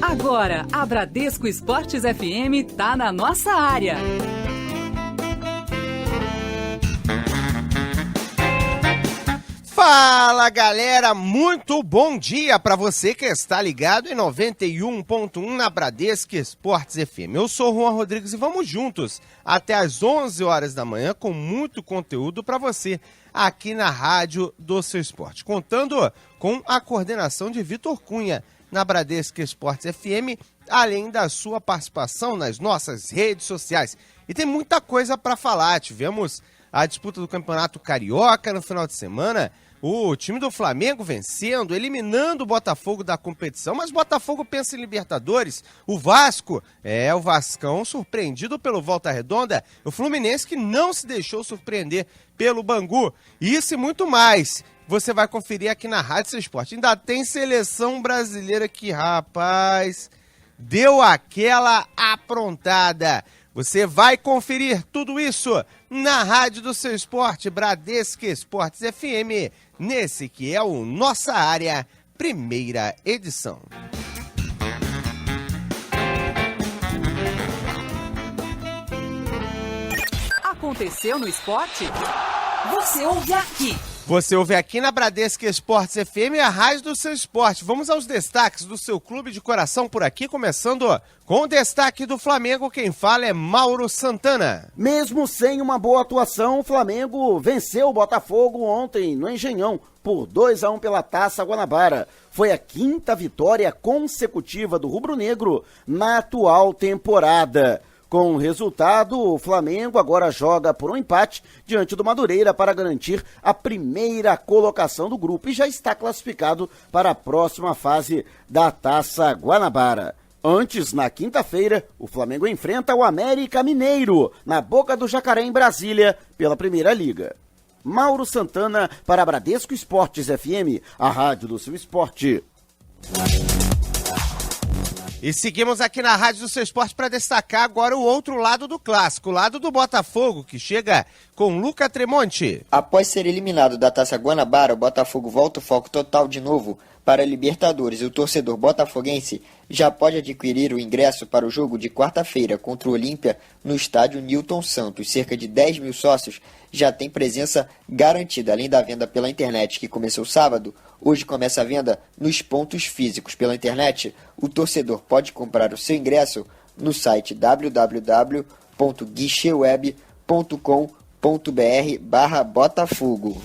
Agora, a Bradesco Esportes FM tá na nossa área. Fala, galera, muito bom dia para você que está ligado em 91.1 na Bradesco Esportes FM. Eu sou o Juan Rodrigues e vamos juntos até às 11 horas da manhã com muito conteúdo para você aqui na Rádio do Seu Esporte. Contando com a coordenação de Vitor Cunha na Bradesco Esportes FM, além da sua participação nas nossas redes sociais. E tem muita coisa para falar. Tivemos a disputa do Campeonato Carioca no final de semana. O time do Flamengo vencendo, eliminando o Botafogo da competição, mas o Botafogo pensa em Libertadores. O Vasco, o Vascão surpreendido pelo Volta Redonda. O Fluminense que não se deixou surpreender pelo Bangu. Isso e muito mais. Você vai conferir aqui na Rádio Seu Esporte. Ainda tem seleção brasileira que, rapaz, deu aquela aprontada. Você vai conferir tudo isso na Rádio do Seu Esporte, Bradesco Esportes FM, nesse que é o Nossa Área, primeira edição. Aconteceu no esporte? Você ouve aqui. Você ouve aqui na Bradesco Esportes FM, a Rádio do Seu Esporte. Vamos aos destaques do seu clube de coração por aqui, começando com o destaque do Flamengo. Quem fala é Mauro Santana. Mesmo sem uma boa atuação, o Flamengo venceu o Botafogo ontem no Engenhão por 2-1 pela Taça Guanabara. Foi a 5ª vitória consecutiva do rubro-negro na atual temporada. Com o resultado, o Flamengo agora joga por um empate diante do Madureira para garantir a primeira colocação do grupo e já está classificado para a próxima fase da Taça Guanabara. Antes, na quinta-feira, o Flamengo enfrenta o América Mineiro na Boca do Jacaré, em Brasília, pela Primeira Liga. Mauro Santana para a Bradesco Esportes FM, a rádio do seu esporte. E seguimos aqui na Rádio do Seu Esporte para destacar agora o outro lado do clássico, o lado do Botafogo, que chega com Luca Tremonti. Após ser eliminado da Taça Guanabara, o Botafogo volta o foco total de novo para a Libertadores. E o torcedor botafoguense já pode adquirir o ingresso para o jogo de quarta-feira contra o Olímpia no estádio Newton Santos. Cerca de 10 mil sócios já têm presença garantida. Além da venda pela internet, que começou sábado, hoje começa a venda nos pontos físicos. Pela internet, o torcedor pode comprar o seu ingresso no site www.guicheweb.com.br/Botafogo.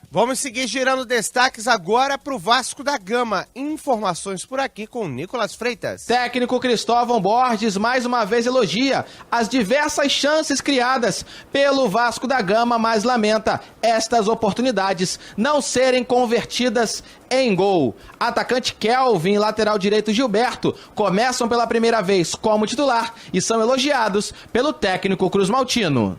Vamos seguir girando destaques agora para o Vasco da Gama. Informações por aqui com Nicolas Freitas. Técnico Cristóvão Borges mais uma vez elogia as diversas chances criadas pelo Vasco da Gama, mas lamenta estas oportunidades não serem convertidas em gol. Atacante Kelvin e lateral direito Gilberto começam pela primeira vez como titular e são elogiados pelo técnico Cruz Maltino.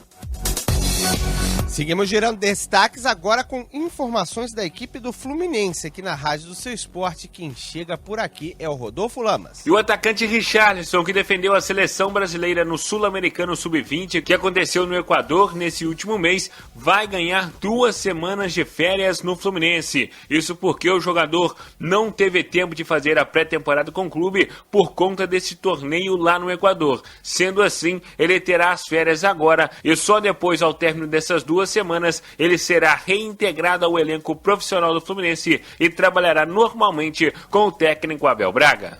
Seguimos girando destaques agora com informações da equipe do Fluminense aqui na Rádio do Seu Esporte. Quem chega por aqui é o Rodolfo Lamas. E o atacante Richarlison, que defendeu a seleção brasileira no Sul-Americano Sub-20, que aconteceu no Equador nesse último mês, vai ganhar 2 semanas de férias no Fluminense. Isso porque o jogador não teve tempo de fazer a pré-temporada com o clube por conta desse torneio lá no Equador. Sendo assim, ele terá as férias agora e só depois, ao término dessas 2 semanas, ele será reintegrado ao elenco profissional do Fluminense e trabalhará normalmente com o técnico Abel Braga.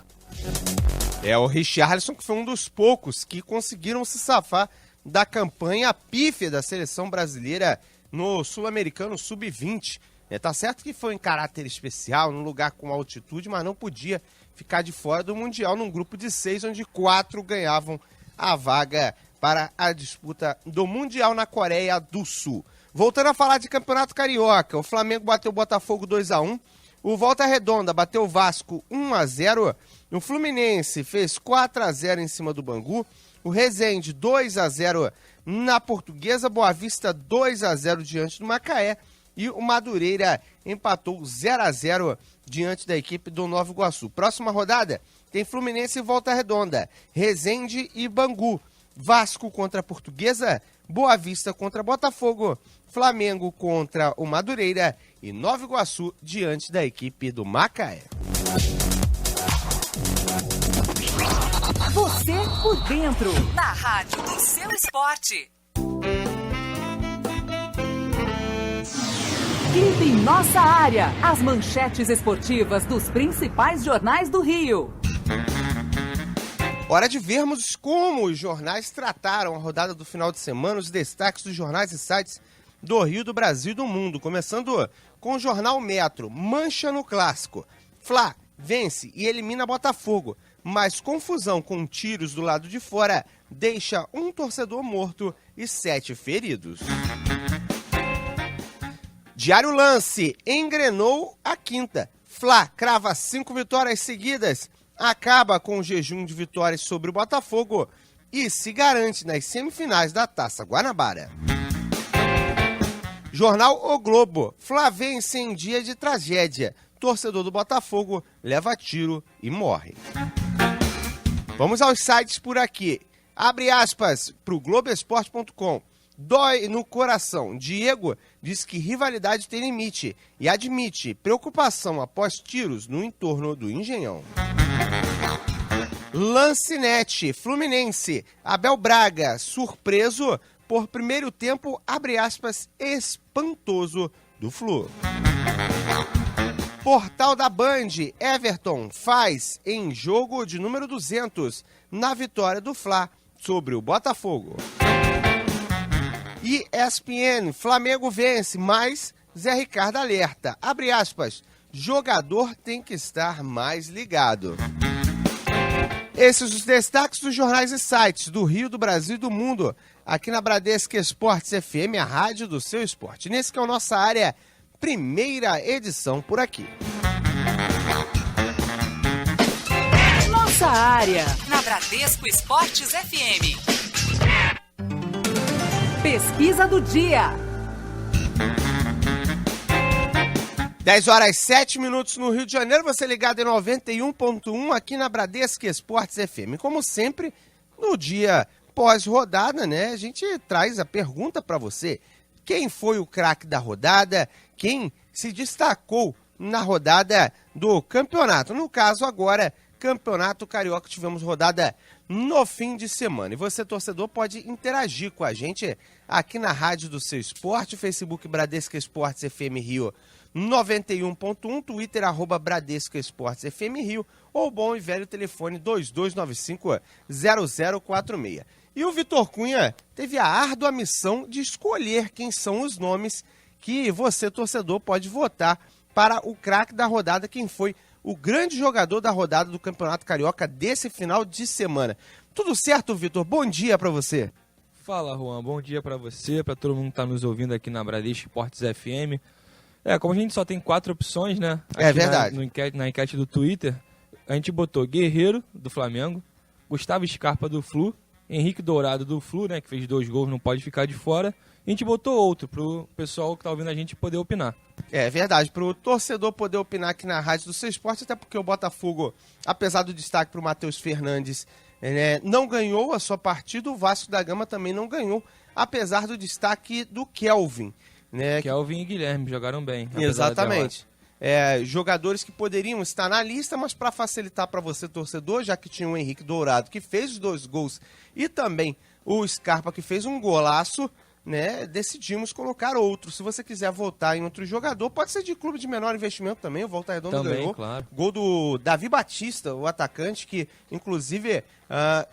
É o Richarlison, que foi um dos poucos que conseguiram se safar da campanha pífia da seleção brasileira no Sul-Americano Sub-20. Tá certo que foi em caráter especial, num lugar com altitude, mas não podia ficar de fora do Mundial num grupo de 6, onde 4 ganhavam a vaga para a disputa do Mundial na Coreia do Sul. Voltando a falar de Campeonato Carioca, o Flamengo bateu o Botafogo 2-1, o Volta Redonda bateu o Vasco 1-0, o Fluminense fez 4-0 em cima do Bangu, o Resende 2-0 na Portuguesa, Boa Vista 2-0 diante do Macaé e o Madureira empatou 0-0 diante da equipe do Nova Iguaçu. Próxima rodada tem Fluminense e Volta Redonda, Resende e Bangu. Vasco contra a Portuguesa, Boa Vista contra Botafogo, Flamengo contra o Madureira e Nova Iguaçu diante da equipe do Macaé. Você por dentro, na rádio do seu esporte. Clipe em nossa área, as manchetes esportivas dos principais jornais do Rio. Hora de vermos como os jornais trataram a rodada do final de semana, os destaques dos jornais e sites do Rio, do Brasil e do mundo. Começando com o jornal Metro, mancha no clássico. Fla vence e elimina Botafogo, mas confusão com tiros do lado de fora deixa um torcedor morto e 7 feridos. Diário Lance, engrenou a quinta. Fla crava 5 vitórias seguidas, acaba com o jejum de vitórias sobre o Botafogo e se garante nas semifinais da Taça Guanabara. Jornal O Globo, Fla vence em dia de tragédia. Torcedor do Botafogo leva tiro e morre. Vamos aos sites por aqui. Abre aspas para o Globoesporte.com. Dói no coração. Diego diz que rivalidade tem limite e admite preocupação após tiros no entorno do Engenhão. Lancinete, Fluminense. Abel Braga, surpreso por primeiro tempo, abre aspas, espantoso do Flu. Portal da Band, Everton faz em jogo de número 200 na vitória do Fla sobre o Botafogo. ESPN, Flamengo vence, mas Zé Ricardo alerta, abre aspas, jogador tem que estar mais ligado. Esses os destaques dos jornais e sites do Rio, do Brasil e do mundo, aqui na Bradesco Esportes FM, a rádio do seu esporte. Nesse que é a nossa área, primeira edição por aqui. Nossa área, na Bradesco Esportes FM. Pesquisa do dia. 10 horas 7 minutos no Rio de Janeiro, você ligado em 91.1 aqui na Bradesco Esportes FM. Como sempre, no dia pós-rodada, né, a gente traz a pergunta para você. Quem foi o craque da rodada? Quem se destacou na rodada do campeonato? No caso agora, Campeonato Carioca, tivemos rodada no fim de semana. E você, torcedor, pode interagir com a gente aqui na rádio do seu esporte, Facebook Bradesco Esportes FM Rio 91.1, Twitter @Bradesco Esportes FM Rio, ou bom e velho telefone 2295-0046. E o Vitor Cunha teve a árdua missão de escolher quem são os nomes que você, torcedor, pode votar para o craque da rodada, quem foi o grande jogador da rodada do Campeonato Carioca desse final de semana. Tudo certo, Vitor? Bom dia para você. Fala, Juan. Bom dia para você, para todo mundo que está nos ouvindo aqui na Bradesco Esportes FM. Como a gente só tem 4 opções, né? Aqui é verdade. Na enquete do Twitter, a gente botou Guerreiro, do Flamengo, Gustavo Scarpa, do Flu, Henrique Dourado, do Flu, né? Que fez 2 gols, não pode ficar de fora. A gente botou outro, pro pessoal que tá ouvindo a gente poder opinar. É verdade, pro torcedor poder opinar aqui na Rádio do Seu Esporte, até porque o Botafogo, apesar do destaque pro Matheus Fernandes, não ganhou a sua partida, o Vasco da Gama também não ganhou, apesar do destaque do Kelvin. Né? Kelvin e Guilherme jogaram bem. Exatamente. Jogadores que poderiam estar na lista, mas para facilitar para você, torcedor, já que tinha o Henrique Dourado, que fez os 2 gols, e também o Scarpa, que fez um golaço, né, decidimos colocar outro. Se você quiser votar em outro jogador, pode ser de clube de menor investimento também, o Volta Redonda ganhou. Claro. Gol do Davi Batista, o atacante, que inclusive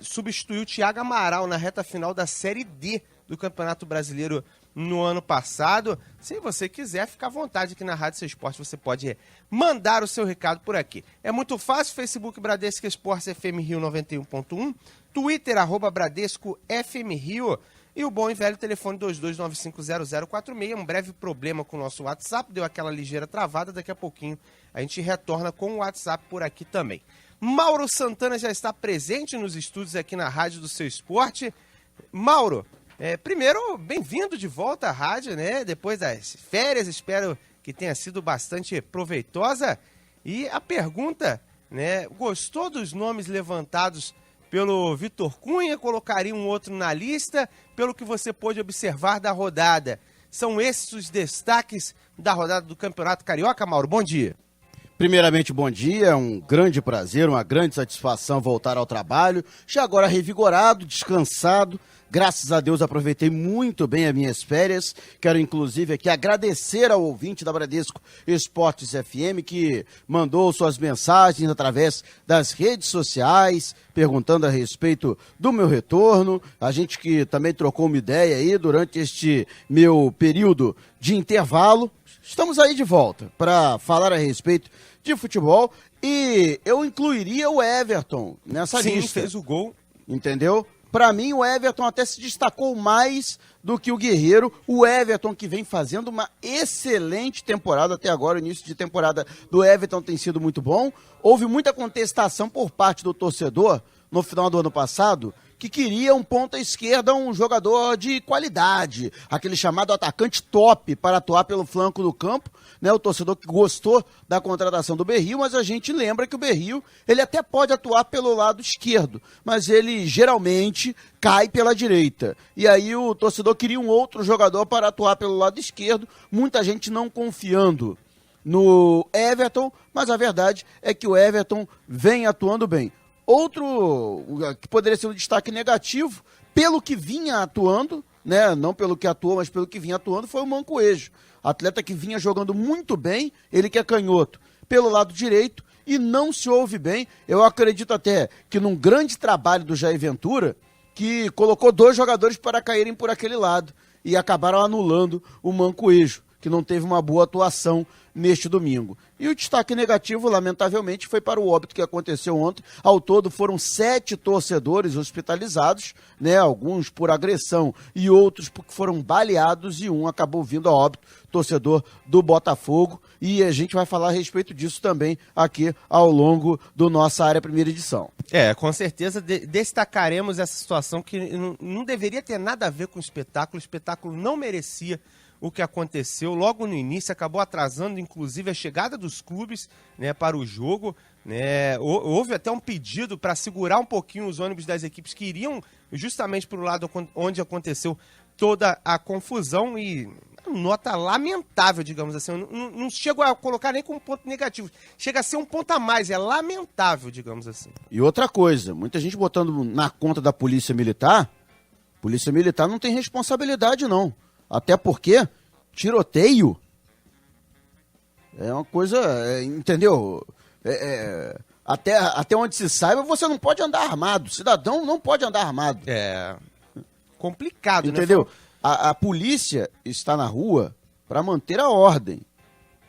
substituiu o Thiago Amaral na reta final da Série D do Campeonato Brasileiro no ano passado. Se você quiser, fica à vontade aqui na Rádio Seu Esporte, você pode mandar o seu recado por aqui. É muito fácil, Facebook Bradesco Esportes FM Rio 91.1, Twitter @Bradesco FM Rio e o bom e velho telefone 22950046. Um breve problema com o nosso WhatsApp, deu aquela ligeira travada, daqui a pouquinho a gente retorna com o WhatsApp por aqui também. Mauro Santana já está presente nos estúdios aqui na Rádio do Seu Esporte. Mauro, primeiro, bem-vindo de volta à rádio, né? Depois das férias, espero que tenha sido bastante proveitosa. E a pergunta, né? Gostou dos nomes levantados pelo Vitor Cunha? Colocaria um outro na lista? Pelo que você pôde observar da rodada, São esses os destaques da rodada do Campeonato Carioca, Mauro. Bom dia. Primeiramente, bom dia, é um grande prazer, uma grande satisfação voltar ao trabalho, já agora revigorado, descansado, graças a Deus aproveitei muito bem as minhas férias, quero inclusive aqui agradecer ao ouvinte da Bradesco Esportes FM que mandou suas mensagens através das redes sociais, perguntando a respeito do meu retorno, a gente que também trocou uma ideia aí durante este meu período de intervalo. Estamos aí de volta para falar a respeito de futebol e eu incluiria o Everton nessa lista. Sim, fez o gol. Entendeu? Para mim, o Everton até se destacou mais do que o Guerreiro. O Everton que vem fazendo uma excelente temporada até agora. O início de temporada do Everton tem sido muito bom. Houve muita contestação por parte do torcedor no final do ano passado, que queria um ponta esquerda, um jogador de qualidade, aquele chamado atacante top para atuar pelo flanco do campo, né? O torcedor que gostou da contratação do Berrio, mas a gente lembra que o Berrio, ele até pode atuar pelo lado esquerdo, mas ele geralmente cai pela direita. E aí o torcedor queria um outro jogador para atuar pelo lado esquerdo, muita gente não confiando no Everton, mas a verdade é que o Everton vem atuando bem. Outro que poderia ser um destaque negativo, pelo que vinha atuando, né? Não pelo que atuou, mas pelo que vinha atuando, foi o Mancoejo. Atleta que vinha jogando muito bem, ele que é canhoto, pelo lado direito, e não se ouve bem. Eu acredito até que num grande trabalho do Jair Ventura, que colocou 2 jogadores para caírem por aquele lado, e acabaram anulando o Mancoejo, que não teve uma boa atuação neste domingo. E o destaque negativo, lamentavelmente, foi para o óbito que aconteceu ontem. Ao todo foram 7 torcedores hospitalizados, né? Alguns por agressão e outros porque foram baleados, e um acabou vindo a óbito, torcedor do Botafogo. E a gente vai falar a respeito disso também aqui ao longo do nossa área primeira edição. Com certeza destacaremos essa situação que não deveria ter nada a ver com o espetáculo não merecia o que aconteceu logo no início, acabou atrasando inclusive a chegada dos clubes, né, para o jogo, né? Houve até um pedido para segurar um pouquinho os ônibus das equipes que iriam justamente para o lado onde aconteceu toda a confusão, e nota lamentável, digamos assim. Eu não chego a colocar nem como ponto negativo, chega a ser um ponto a mais, é lamentável, digamos assim. E outra coisa, muita gente botando na conta da Polícia Militar não tem responsabilidade não. Até porque tiroteio é uma coisa, entendeu? Até onde se saiba, você não pode andar armado. Cidadão não pode andar armado. É complicado, entendeu? Né? A polícia está na rua para manter a ordem,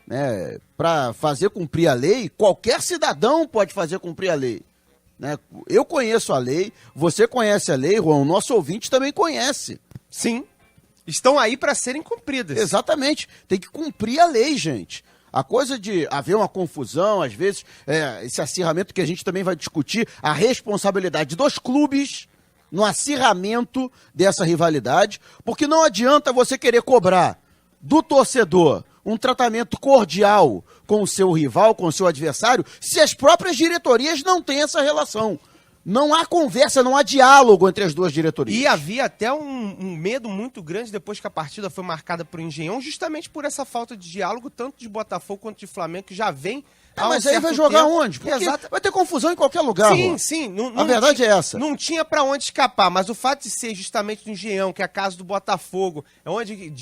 né? Para fazer cumprir a lei. Qualquer cidadão pode fazer cumprir a lei, né? Eu conheço a lei, você conhece a lei, Juan, o nosso ouvinte também conhece. Sim. Estão aí para serem cumpridas. Exatamente. Tem que cumprir a lei, gente. A coisa de haver uma confusão, às vezes, esse acirramento que a gente também vai discutir, a responsabilidade dos clubes no acirramento dessa rivalidade, porque não adianta você querer cobrar do torcedor um tratamento cordial com o seu rival, com o seu adversário, se as próprias diretorias não têm essa relação. Não há conversa, não há diálogo entre as duas diretorias. E havia até um medo muito grande depois que a partida foi marcada por Engenhão, justamente por essa falta de diálogo, tanto de Botafogo quanto de Flamengo, que já vem há um mas aí vai jogar tempo. Onde? Porque vai ter confusão em qualquer lugar. Sim. A verdade é essa. Não tinha pra onde escapar, mas o fato de ser justamente no Engenhão, que é a casa do Botafogo, é onde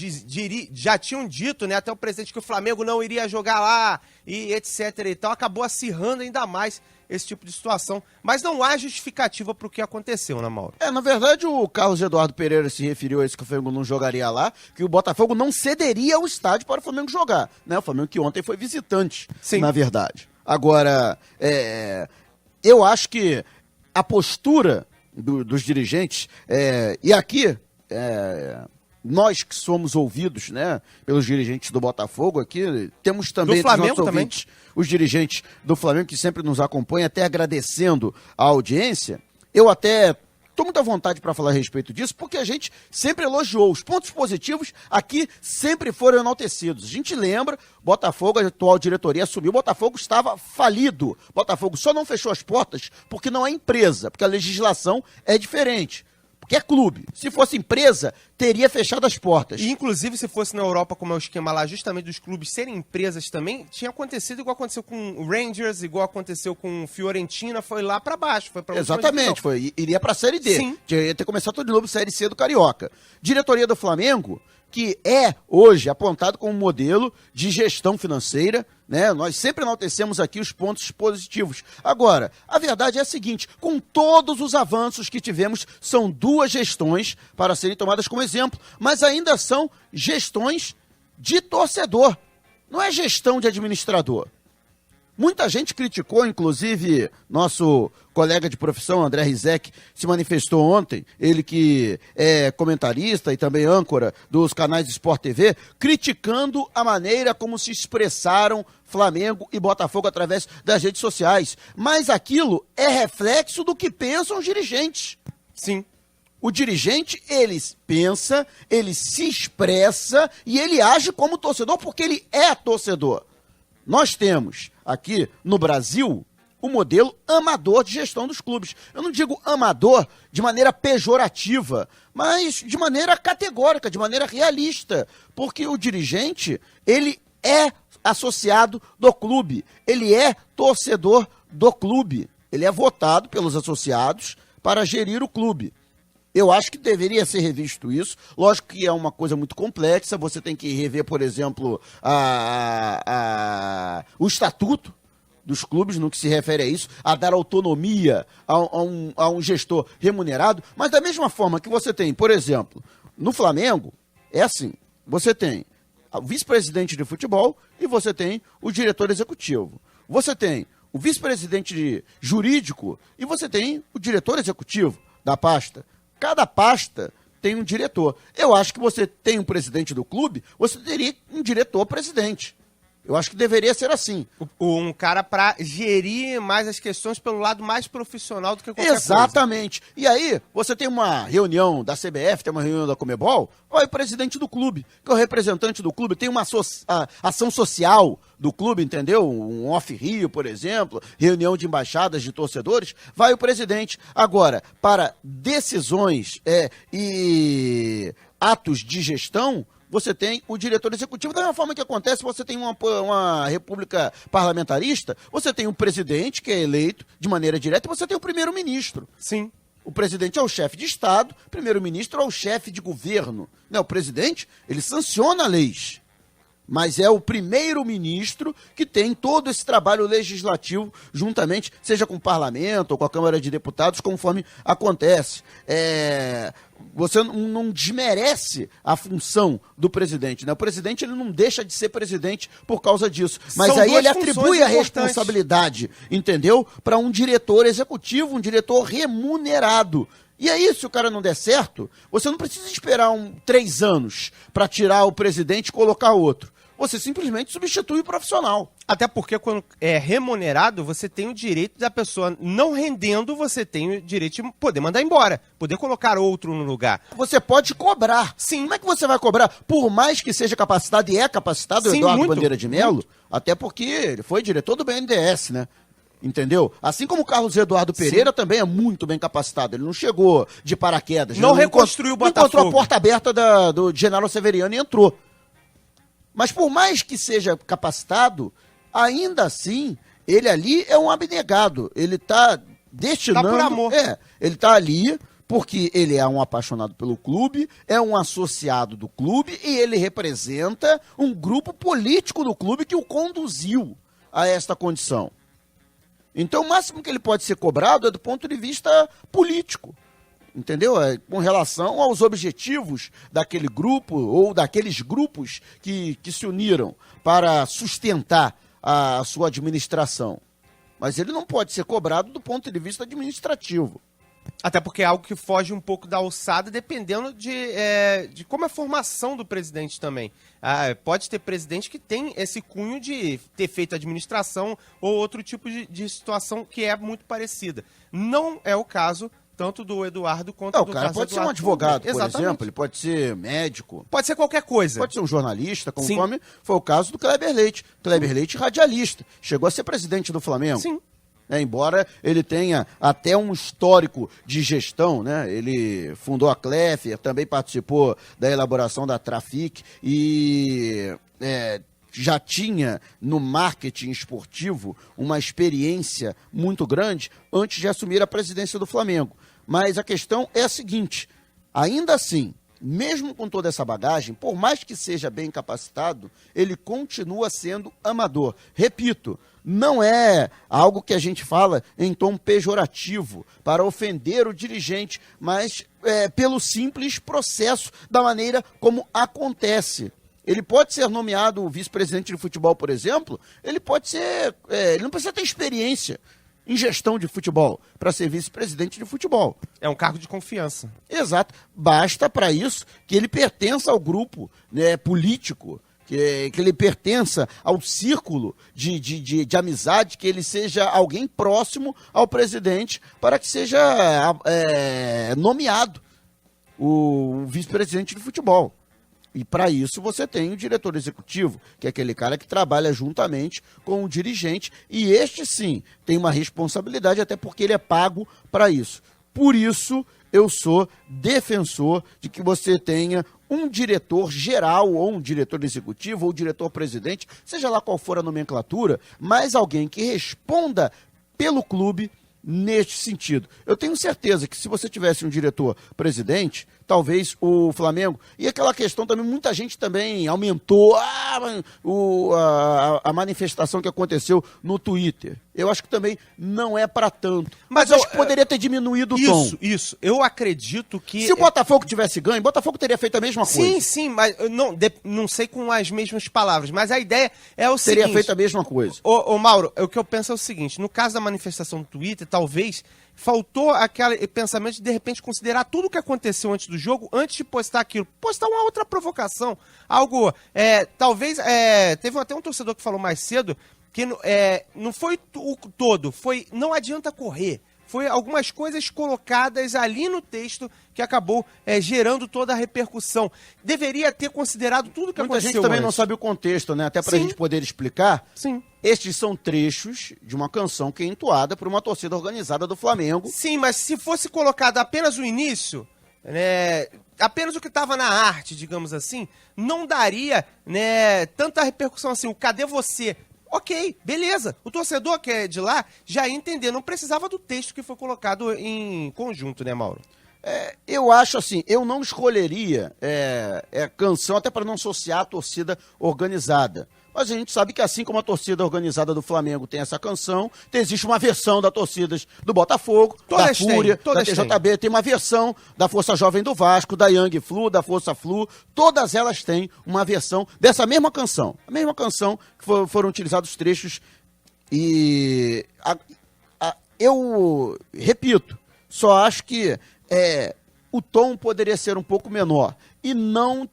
já tinham dito, né, até o presidente, que o Flamengo não iria jogar lá, e etc e tal, acabou acirrando ainda mais esse tipo de situação, mas não há justificativa para o que aconteceu, né, Mauro? Na verdade, o Carlos Eduardo Pereira se referiu a isso, que o Flamengo não jogaria lá, que o Botafogo não cederia o estádio para o Flamengo jogar, né? O Flamengo que ontem foi visitante, sim, na verdade. Agora, eu acho que a postura dos dirigentes, e aqui, nós que somos ouvidos, né, pelos dirigentes do Botafogo aqui, temos também do Flamengo nossos ouvintes, os dirigentes do Flamengo que sempre nos acompanham, até agradecendo a audiência. Eu até estou muito à vontade para falar a respeito disso, porque a gente sempre elogiou. Os pontos positivos aqui sempre foram enaltecidos. A gente lembra, Botafogo, a atual diretoria assumiu, Botafogo estava falido. Botafogo só não fechou as portas porque não é empresa, porque a legislação é diferente. Porque qualquer clube. Se fosse empresa, teria fechado as portas. E, inclusive, se fosse na Europa, como é o esquema lá, justamente dos clubes serem empresas também, tinha acontecido igual aconteceu com o Rangers, igual aconteceu com o Fiorentina, foi lá pra baixo. Foi pra Exatamente, iria pra Série D. Sim. Ia ter começado tudo de novo, Série C do Carioca. Diretoria do Flamengo, que é hoje apontado como modelo de gestão financeira, né? Nós sempre enaltecemos aqui os pontos positivos. Agora, a verdade é a seguinte, com todos os avanços que tivemos, são 2 gestões para serem tomadas como exemplo, mas ainda são gestões de torcedor, não é gestão de administrador. Muita gente criticou, inclusive nosso colega de profissão, André Rizek, se manifestou ontem, ele que é comentarista e também âncora dos canais de Sport TV, criticando a maneira como se expressaram Flamengo e Botafogo através das redes sociais. Mas aquilo é reflexo do que pensam os dirigentes. Sim. O dirigente, ele pensa, ele se expressa e ele age como torcedor porque ele é torcedor. Nós temos aqui no Brasil o modelo amador de gestão dos clubes. Eu não digo amador de maneira pejorativa, mas de maneira categórica, de maneira realista, porque o dirigente, ele é associado do clube, ele é torcedor do clube, ele é votado pelos associados para gerir o clube. Eu acho que deveria ser revisto isso. Lógico que é uma coisa muito complexa. Você tem que rever, por exemplo, o estatuto dos clubes no que se refere a isso, a dar autonomia a um gestor remunerado. Mas da mesma forma que você tem, por exemplo, no Flamengo, é assim, você tem o vice-presidente de futebol e você tem o diretor executivo. Você tem o vice-presidente jurídico e você tem o diretor executivo da pasta. Cada pasta tem um diretor. Eu acho que você tem um presidente do clube, você teria um diretor-presidente. Eu acho que deveria ser assim. Um cara para gerir mais as questões pelo lado mais profissional do que qualquer Exatamente. Coisa. E aí, você tem uma reunião da CBF, tem uma reunião da Conmebol, vai o presidente do clube, que é o representante do clube, tem uma ação social do clube, entendeu? Um off-rio, por exemplo, reunião de embaixadas de torcedores, vai o presidente. Agora, para decisões e atos de gestão, você tem o diretor executivo. Da mesma forma que acontece, você tem uma república parlamentarista, você tem um presidente que é eleito de maneira direta e você tem o primeiro-ministro. Sim. O presidente é o chefe de Estado, o primeiro-ministro é o chefe de governo. Né? O presidente, ele sanciona leis, mas é o primeiro-ministro que tem todo esse trabalho legislativo juntamente, seja com o parlamento ou com a Câmara de Deputados, conforme acontece. Você não desmerece a função do presidente, né? O presidente, ele não deixa de ser presidente por causa disso. Mas aí ele atribui a responsabilidade, entendeu? Para um diretor executivo, um diretor remunerado. E aí, se o cara não der certo, você não precisa esperar 3 anos para tirar o presidente e colocar outro. Você simplesmente substitui o profissional. Até porque quando é remunerado, você tem o direito da pessoa não rendendo, você tem o direito de poder mandar embora, poder colocar outro no lugar. Você pode cobrar. Sim. Como é que você vai cobrar? Por mais que seja capacitado, e é capacitado, o Eduardo Bandeira de Melo, até porque ele foi diretor do BNDES, né? Entendeu? Assim como o Carlos Eduardo Pereira também é muito bem capacitado. Ele não chegou de paraquedas. Não reconstruiu o Botafogo. Encontrou a porta aberta do General Severiano e entrou. Mas por mais que seja capacitado, ainda assim, ele ali é um abnegado. Ele está destinando... Tá por amor. Ele está ali porque ele é um apaixonado pelo clube, é um associado do clube e ele representa um grupo político do clube que o conduziu a esta condição. Então, o máximo que ele pode ser cobrado é do ponto de vista político. Entendeu? Com relação aos objetivos daquele grupo ou daqueles grupos que se uniram para sustentar a sua administração. Mas ele não pode ser cobrado do ponto de vista administrativo. Até porque é algo que foge um pouco da alçada, dependendo de como é a formação do presidente também. Pode ter presidente que tem esse cunho de ter feito administração ou outro tipo de situação que é muito parecida. Não é o caso tanto do Eduardo quanto do Carlos Eduardo. O cara pode ser um advogado, por exemplo, ele pode ser médico. Pode ser qualquer coisa. Pode ser um jornalista, conforme foi o caso do Kleber Leite. Kleber Leite, radialista. Chegou a ser presidente do Flamengo. Sim. né? Embora ele tenha até um histórico de gestão, né? Ele fundou a Clefer, também participou da elaboração da Trafic e já tinha no marketing esportivo uma experiência muito grande antes de assumir a presidência do Flamengo. Mas a questão é a seguinte, ainda assim, mesmo com toda essa bagagem, por mais que seja bem capacitado, ele continua sendo amador. Repito, não é algo que a gente fala em tom pejorativo para ofender o dirigente, mas pelo simples processo da maneira como acontece. Ele pode ser nomeado vice-presidente de futebol, por exemplo, ele pode ser, ele não precisa ter experiência em gestão de futebol para ser vice-presidente de futebol. É um cargo de confiança. Exato. Basta para isso que ele pertença ao grupo, né, político, que ele pertença ao círculo de amizade, que ele seja alguém próximo ao presidente para que seja nomeado o vice-presidente de futebol. E para isso você tem o diretor executivo, que é aquele cara que trabalha juntamente com o dirigente, e este sim tem uma responsabilidade, até porque ele é pago para isso. Por isso eu sou defensor de que você tenha um diretor geral, ou um diretor executivo, ou diretor-presidente, seja lá qual for a nomenclatura, mas alguém que responda pelo clube neste sentido. Eu tenho certeza que se você tivesse um diretor-presidente, talvez o Flamengo, e aquela questão também, muita gente também aumentou a manifestação que aconteceu no Twitter. Eu acho que também não é para tanto. Mas eu acho que poderia ter diminuído o tom. Isso. Eu acredito que... Se o Botafogo tivesse ganho, o Botafogo teria feito a mesma coisa. Sim, mas eu não sei com as mesmas palavras, mas a ideia é o seguinte... Teria feito a mesma coisa. Ô Mauro, o que eu penso é o seguinte, no caso da manifestação do Twitter, talvez faltou aquele pensamento de repente considerar tudo o que aconteceu antes do jogo, antes de postar aquilo. Postar uma outra provocação, algo, talvez, teve até um torcedor que falou mais cedo, que não foi o todo, foi não adianta correr. Foi algumas coisas colocadas ali no texto que acabou gerando toda a repercussão. Deveria ter considerado tudo que aconteceu. Muita gente também não sabe o contexto, né? Até pra gente poder explicar. Sim. Estes são trechos de uma canção que é entoada por uma torcida organizada do Flamengo. Sim, mas se fosse colocado apenas o início, né, apenas o que estava na arte, digamos assim, não daria, né, tanta repercussão assim. O Cadê Você? Ok, beleza. O torcedor que é de lá já ia entender, não precisava do texto que foi colocado em conjunto, né, Mauro? Eu acho assim, eu não escolheria canção até para não associar a torcida organizada. Mas a gente sabe que assim como a torcida organizada do Flamengo tem essa canção, existe uma versão da torcida do Botafogo, da Fúria, da TJB, tem uma versão da Força Jovem do Vasco, da Young Flu, da Força Flu, todas elas têm uma versão dessa mesma canção. A mesma canção que foram utilizados os trechos e eu repito, só acho que o tom poderia ser um pouco menor e não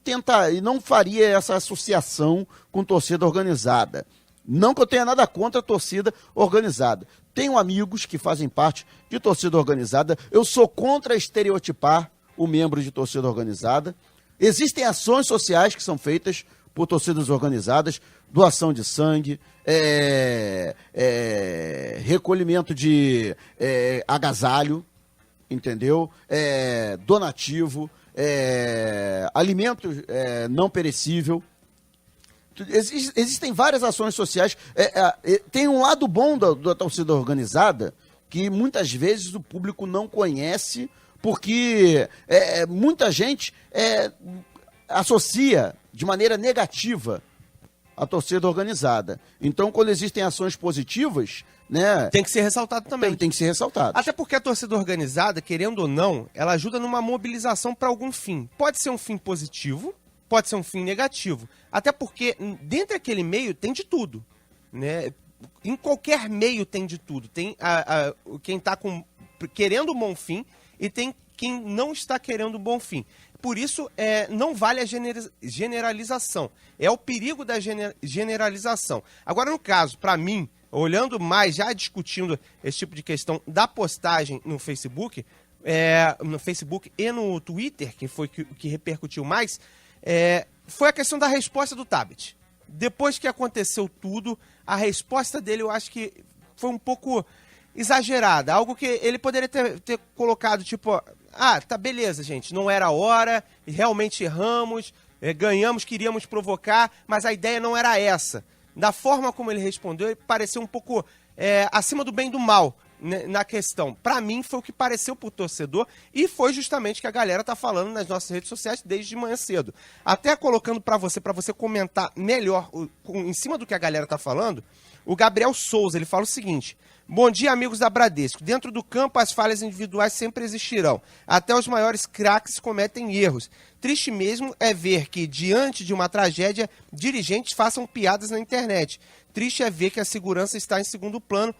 faria essa associação com torcida organizada. Não que eu tenha nada contra a torcida organizada. Tenho amigos que fazem parte de torcida organizada. Eu sou contra estereotipar o membro de torcida organizada. Existem ações sociais que são feitas por torcidas organizadas, doação de sangue, recolhimento de agasalho, entendeu? Donativo, alimento não perecível. Existem várias ações sociais. Tem um lado bom da torcida organizada que muitas vezes o público não conhece, porque muita gente associa de maneira negativa a torcida organizada. Então, quando existem ações positivas, né, tem que ser ressaltado também. Tem que ser ressaltado. Até porque a torcida organizada, querendo ou não, ela ajuda numa mobilização para algum fim. Pode ser um fim positivo, pode ser um fim negativo. Até porque dentro daquele meio tem de tudo, né? Em qualquer meio tem de tudo. Tem quem está querendo um bom fim e tem quem não está querendo um bom fim. Por isso, não vale a generalização. É o perigo da generalização. Agora, no caso, para mim, olhando mais, já discutindo esse tipo de questão da postagem no Facebook e no Twitter, que foi que repercutiu mais, foi a questão da resposta do Tabet. Depois que aconteceu tudo, a resposta dele eu acho que foi um pouco exagerada, algo que ele poderia ter colocado, tipo, tá, beleza, gente, não era a hora, realmente erramos, ganhamos, queríamos provocar, mas a ideia não era essa. Da forma como ele respondeu, ele pareceu um pouco acima do bem e do mal na questão. Pra mim, foi o que pareceu pro torcedor e foi justamente o que a galera tá falando nas nossas redes sociais desde de manhã cedo. Até colocando pra você comentar melhor em cima do que a galera tá falando, o Gabriel Souza, ele fala o seguinte: bom dia, amigos da Bradesco. Dentro do campo, as falhas individuais sempre existirão. Até os maiores craques cometem erros. Triste mesmo é ver que, diante de uma tragédia, dirigentes façam piadas na internet. Triste é ver que a segurança está em segundo plano,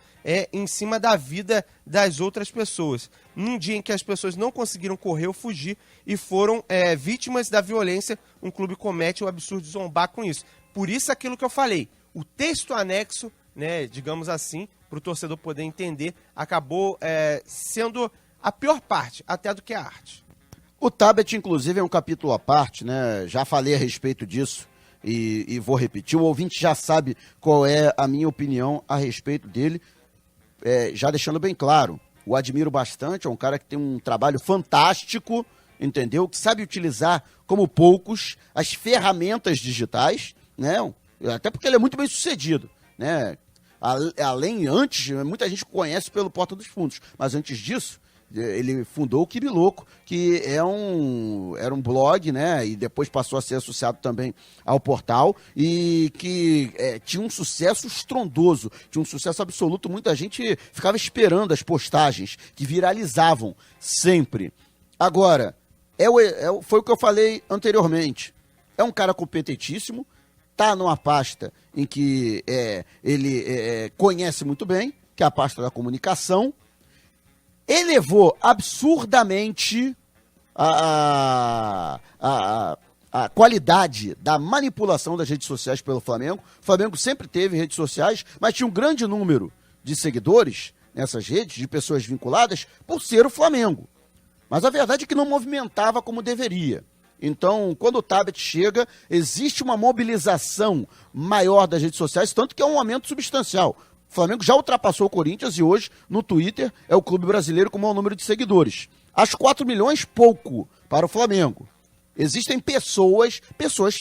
em cima da vida das outras pessoas. Num dia em que as pessoas não conseguiram correr ou fugir e foram vítimas da violência, um clube comete o absurdo de zombar com isso. Por isso aquilo que eu falei, o texto anexo, né, digamos assim, para o torcedor poder entender, acabou sendo a pior parte, até do que a arte. O Tabet, inclusive, é um capítulo à parte, né? Já falei a respeito disso e vou repetir. O ouvinte já sabe qual é a minha opinião a respeito dele, já deixando bem claro. O admiro bastante, é um cara que tem um trabalho fantástico, entendeu? Que sabe utilizar, como poucos, as ferramentas digitais, né? Até porque ele é muito bem sucedido, né? Antes, muita gente conhece pelo Porta dos Fundos, mas antes disso, ele fundou o Kibiloco, que era um blog, né? E depois passou a ser associado também ao portal, e que tinha um sucesso estrondoso, tinha um sucesso absoluto. Muita gente ficava esperando as postagens que viralizavam sempre. Agora, foi o que eu falei anteriormente. É um cara competentíssimo, está numa pasta em que ele conhece muito bem, que é a pasta da comunicação. Elevou absurdamente a qualidade da manipulação das redes sociais pelo Flamengo. O Flamengo sempre teve redes sociais, mas tinha um grande número de seguidores nessas redes, de pessoas vinculadas, por ser o Flamengo. Mas a verdade é que não movimentava como deveria. Então, quando o Tabet chega, existe uma mobilização maior das redes sociais, tanto que é um aumento substancial. O Flamengo já ultrapassou o Corinthians e hoje, no Twitter, é o clube brasileiro com o maior número de seguidores. Acho 4 milhões pouco para o Flamengo. Existem pessoas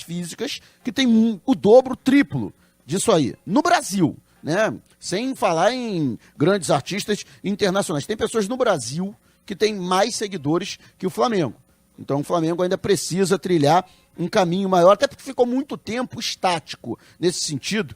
físicas, que têm o dobro, o triplo disso aí, no Brasil, né? Sem falar em grandes artistas internacionais. Tem pessoas no Brasil que têm mais seguidores que o Flamengo. Então o Flamengo ainda precisa trilhar um caminho maior, até porque ficou muito tempo estático nesse sentido.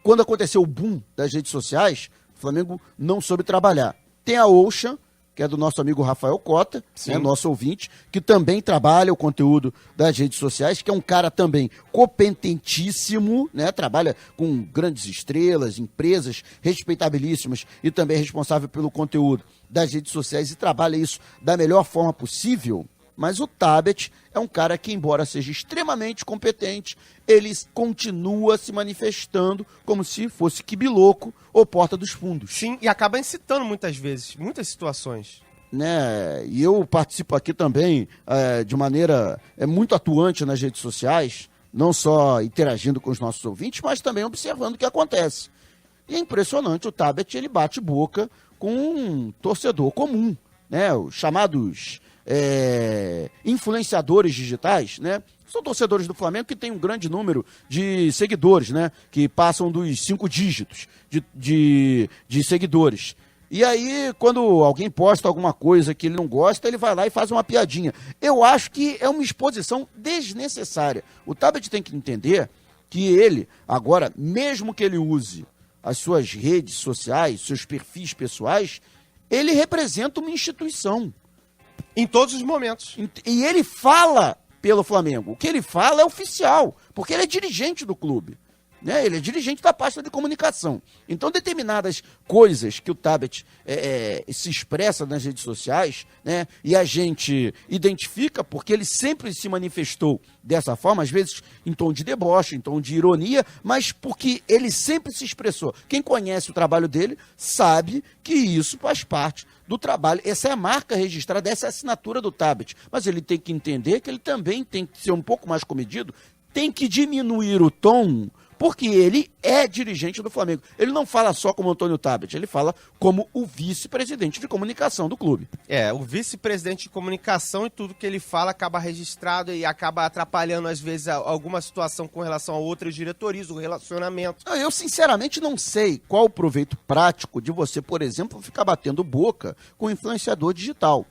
Quando aconteceu o boom das redes sociais, o Flamengo não soube trabalhar. Tem a Ocean, que é do nosso amigo Rafael Cota, né, nosso ouvinte, que também trabalha o conteúdo das redes sociais, que é um cara também competentíssimo, né, trabalha com grandes estrelas, empresas respeitabilíssimas e também é responsável pelo conteúdo das redes sociais e trabalha isso da melhor forma possível. Mas o Tabet é um cara que, embora seja extremamente competente, ele continua se manifestando como se fosse Kibiloco ou Porta dos Fundos. Sim, e acaba incitando muitas vezes, muitas situações. Né? E eu participo aqui também de maneira muito atuante nas redes sociais, não só interagindo com os nossos ouvintes, mas também observando o que acontece. E é impressionante, o Tabet ele bate boca com um torcedor comum, né? Os chamados influenciadores digitais, né? São torcedores do Flamengo que tem um grande número de seguidores, né? Que passam dos 5 dígitos de seguidores. E aí, quando alguém posta alguma coisa que ele não gosta, ele vai lá e faz uma piadinha. Eu acho que é uma exposição desnecessária. O Tabet tem que entender que ele, agora, mesmo que ele use as suas redes sociais, seus perfis pessoais, ele representa uma instituição. Em todos os momentos. E ele fala pelo Flamengo. O que ele fala é oficial, porque ele é dirigente do clube. Né? Ele é dirigente da pasta de comunicação. Então, determinadas coisas que o Tabet se expressa nas redes sociais, né? E a gente identifica porque ele sempre se manifestou dessa forma, às vezes em tom de deboche, em tom de ironia, mas porque ele sempre se expressou. Quem conhece o trabalho dele sabe que isso faz parte do trabalho. Essa é a marca registrada, essa é a assinatura do Tabet. Mas ele tem que entender que ele também tem que ser um pouco mais comedido, tem que diminuir o tom Porque ele é dirigente do Flamengo. Ele não fala só como Antônio Tabet, ele fala como o vice-presidente de comunicação do clube. O vice-presidente de comunicação, e tudo que ele fala acaba registrado e acaba atrapalhando, às vezes, alguma situação com relação a outras diretorias, o relacionamento. Eu, sinceramente, não sei qual o proveito prático de você, por exemplo, ficar batendo boca com o influenciador digital.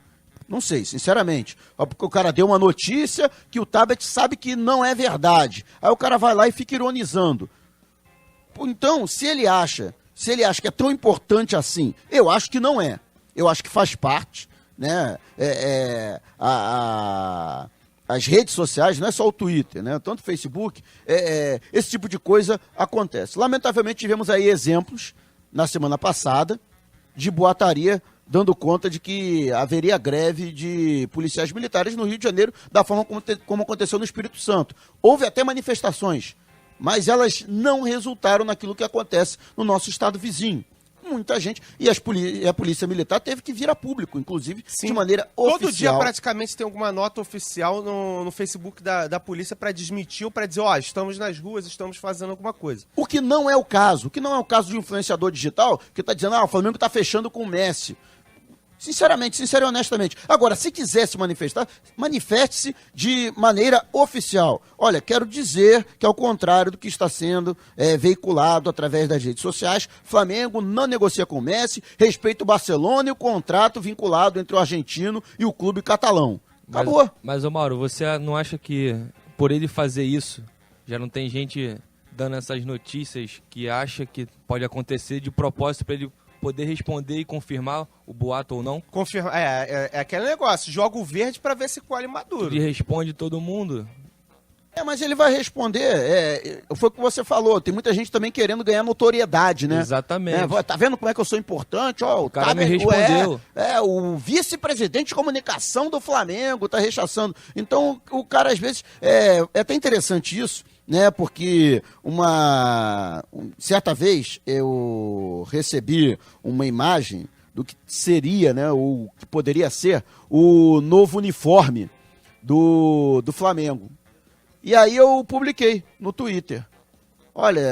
Não sei, sinceramente. Porque o cara deu uma notícia que o Tabet sabe que não é verdade. Aí o cara vai lá e fica ironizando. Então, se ele acha que é tão importante assim, eu acho que não é. Eu acho que faz parte, né? As redes sociais, não é só o Twitter, né? Tanto o Facebook, esse tipo de coisa acontece. Lamentavelmente, tivemos aí exemplos, na semana passada, de boataria dando conta de que haveria greve de policiais militares no Rio de Janeiro, da forma como aconteceu no Espírito Santo. Houve até manifestações, mas elas não resultaram naquilo que acontece no nosso estado vizinho. Muita gente, e a polícia militar teve que vir a público, inclusive, de maneira oficial. Todo dia praticamente tem alguma nota oficial no Facebook da polícia para desmentir ou para dizer, estamos nas ruas, estamos fazendo alguma coisa. O que não é o caso de um influenciador digital que está dizendo, o Flamengo está fechando com o Messi. Sinceramente, sincero e honestamente. Agora, se quiser se manifestar, manifeste-se de maneira oficial. Olha, quero dizer que, ao contrário do que está sendo veiculado através das redes sociais, Flamengo não negocia com o Messi, respeita o Barcelona e o contrato vinculado entre o argentino e o clube catalão. Acabou. Mas, Mauro, você não acha que, por ele fazer isso, já não tem gente dando essas notícias que acha que pode acontecer de propósito para ele poder responder e confirmar o boato ou não? É aquele negócio, joga o verde pra ver se colhe maduro. Ele responde todo mundo. Mas ele vai responder, foi o que você falou, tem muita gente também querendo ganhar notoriedade, né? Exatamente. Tá vendo como é que eu sou importante? O cara me respondeu. O vice-presidente de comunicação do Flamengo tá rechaçando. Então, o cara, às vezes, é até interessante isso, né? Porque certa vez eu recebi uma imagem do que seria, né, ou que poderia ser o novo uniforme do Flamengo. E aí eu publiquei no Twitter. Olha,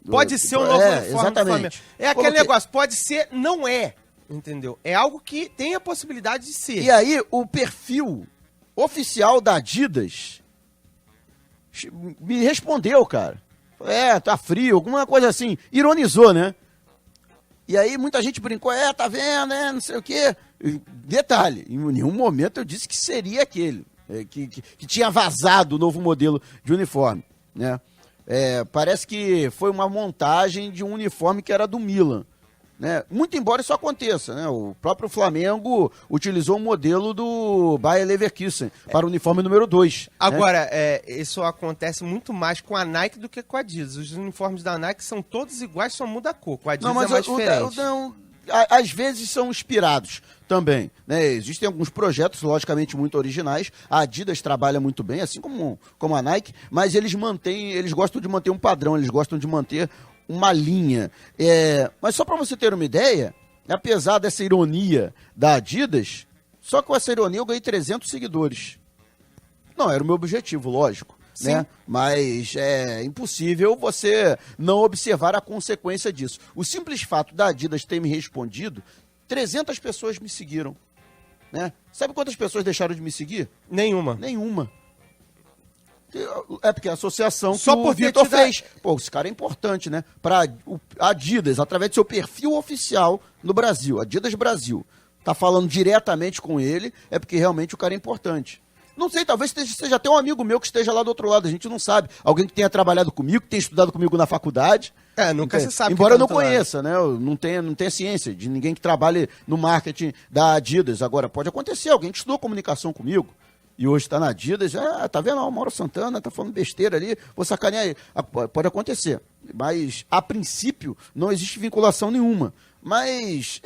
pode ser o novo uniforme exatamente. do Flamengo. É aquele negócio, pode ser, não é, entendeu? É algo que tem a possibilidade de ser. E aí o perfil oficial da Adidas me respondeu, cara. Tá frio, alguma coisa assim. Ironizou, né? E aí muita gente brincou, tá vendo, não sei o quê. Detalhe, em nenhum momento eu disse que seria aquele, que tinha vazado o novo modelo de uniforme, né? Parece que foi uma montagem de um uniforme que era do Milan, né? Muito embora isso aconteça, né? O próprio Flamengo utilizou o modelo do Bayer Leverkusen para o uniforme número 2. Agora, né? Isso acontece muito mais com a Nike do que com a Adidas. Os uniformes da Nike são todos iguais, só muda a cor. Com a Adidas é mais diferente. Às vezes são inspirados também, né? Existem alguns projetos, logicamente, muito originais. A Adidas trabalha muito bem, assim como a Nike, mas eles gostam de manter um padrão, eles gostam de manter uma linha. Mas só para você ter uma ideia, apesar dessa ironia da Adidas, só com essa ironia eu ganhei 300 seguidores. Não, era o meu objetivo, lógico. Né? Mas é impossível você não observar a consequência disso. O simples fato da Adidas ter me respondido, 300 pessoas me seguiram. Né? Sabe quantas pessoas deixaram de me seguir? Nenhuma. É porque a associação só que por o Vitor fez. Pô, esse cara é importante, né? Pra Adidas, através do seu perfil oficial no Brasil, Adidas Brasil, tá falando diretamente com ele, é porque realmente o cara é importante. Não sei, talvez seja até um amigo meu que esteja lá do outro lado, a gente não sabe. Alguém que tenha trabalhado comigo, que tenha estudado comigo na faculdade. Nunca se sabe. Embora eu não conheça, né? Eu não tenha ciência de ninguém que trabalhe no marketing da Adidas. Agora, pode acontecer, alguém que estudou comunicação comigo e hoje está na Adidas, tá vendo? O Mauro Santana tá falando besteira ali, vou sacanear ele. Pode acontecer. Mas, a princípio, não existe vinculação nenhuma. Mas,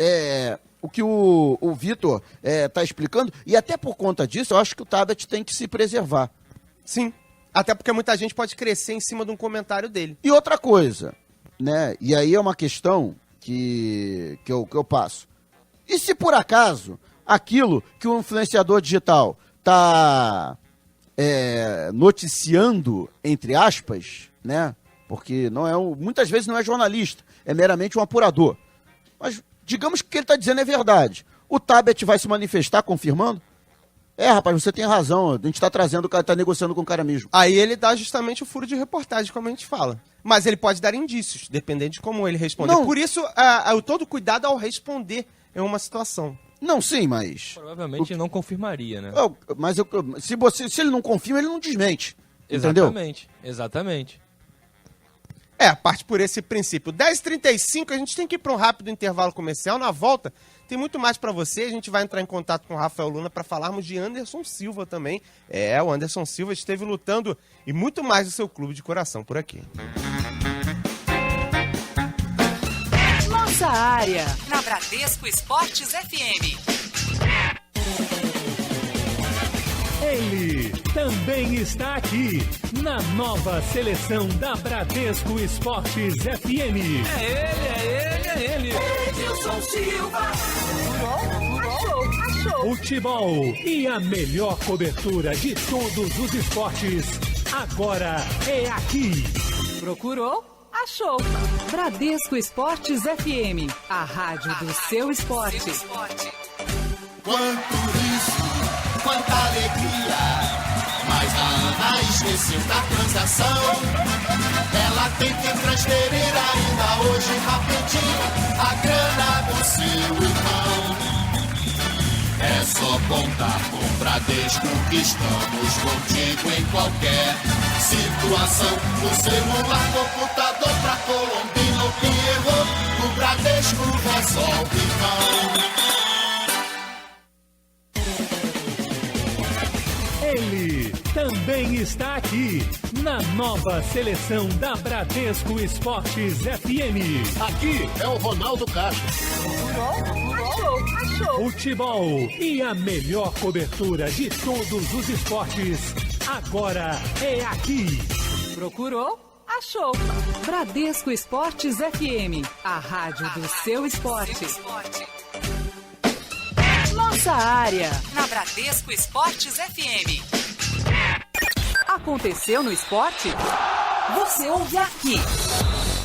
o que o Vitor está explicando, e até por conta disso, eu acho que o Tabet tem que se preservar. Sim, até porque muita gente pode crescer em cima de um comentário dele. E outra coisa, né? E aí é uma questão que eu passo. E se por acaso aquilo que o influenciador digital tá noticiando, entre aspas, né? Porque muitas vezes não é jornalista, é meramente um apurador. Mas digamos que o que ele está dizendo é verdade. O Tabet vai se manifestar confirmando? Rapaz, você tem razão, a gente está trazendo, está negociando com o cara mesmo. Aí ele dá justamente o furo de reportagem, como a gente fala. Mas ele pode dar indícios, dependendo de como ele responder. Não. Por isso, todo cuidado ao responder em uma situação. Não, sim, mas... Provavelmente não confirmaria, né? Se ele não confirma, ele não desmente. Exatamente, entendeu? Exatamente. Parte por esse princípio. 10h35, a gente tem que ir para um rápido intervalo comercial. Na volta, tem muito mais para você. A gente vai entrar em contato com o Rafael Luna para falarmos de Anderson Silva também. O Anderson Silva esteve lutando e muito mais do seu clube de coração por aqui. Nossa área, na Bradesco Esportes FM. Ele também está aqui na nova seleção da Bradesco Esportes FM. É ele. Edilson Silva. Achou. Futebol e a melhor cobertura de todos os esportes. Agora é aqui. Procurou? Achou. Bradesco Esportes FM. A rádio do seu esporte. Quanto riso, quanta alegria, mas a Ana esqueceu da transação. Ela tem que transferir ainda hoje rapidinho a grana do seu irmão. É só contar com o Bradesco que estamos contigo em qualquer situação. Do celular, computador pra Colombina ou Pierrot, o Bradesco resolve não. Ele também está aqui na nova seleção da Bradesco Esportes FM. Aqui é o Ronaldo Castro. Achou. Futebol e a melhor cobertura de todos os esportes. Agora é aqui. Procurou? Achou. Bradesco Esportes FM. A rádio do seu esporte. Nossa área, na Bradesco Esportes FM. Aconteceu no esporte? Você ouve aqui.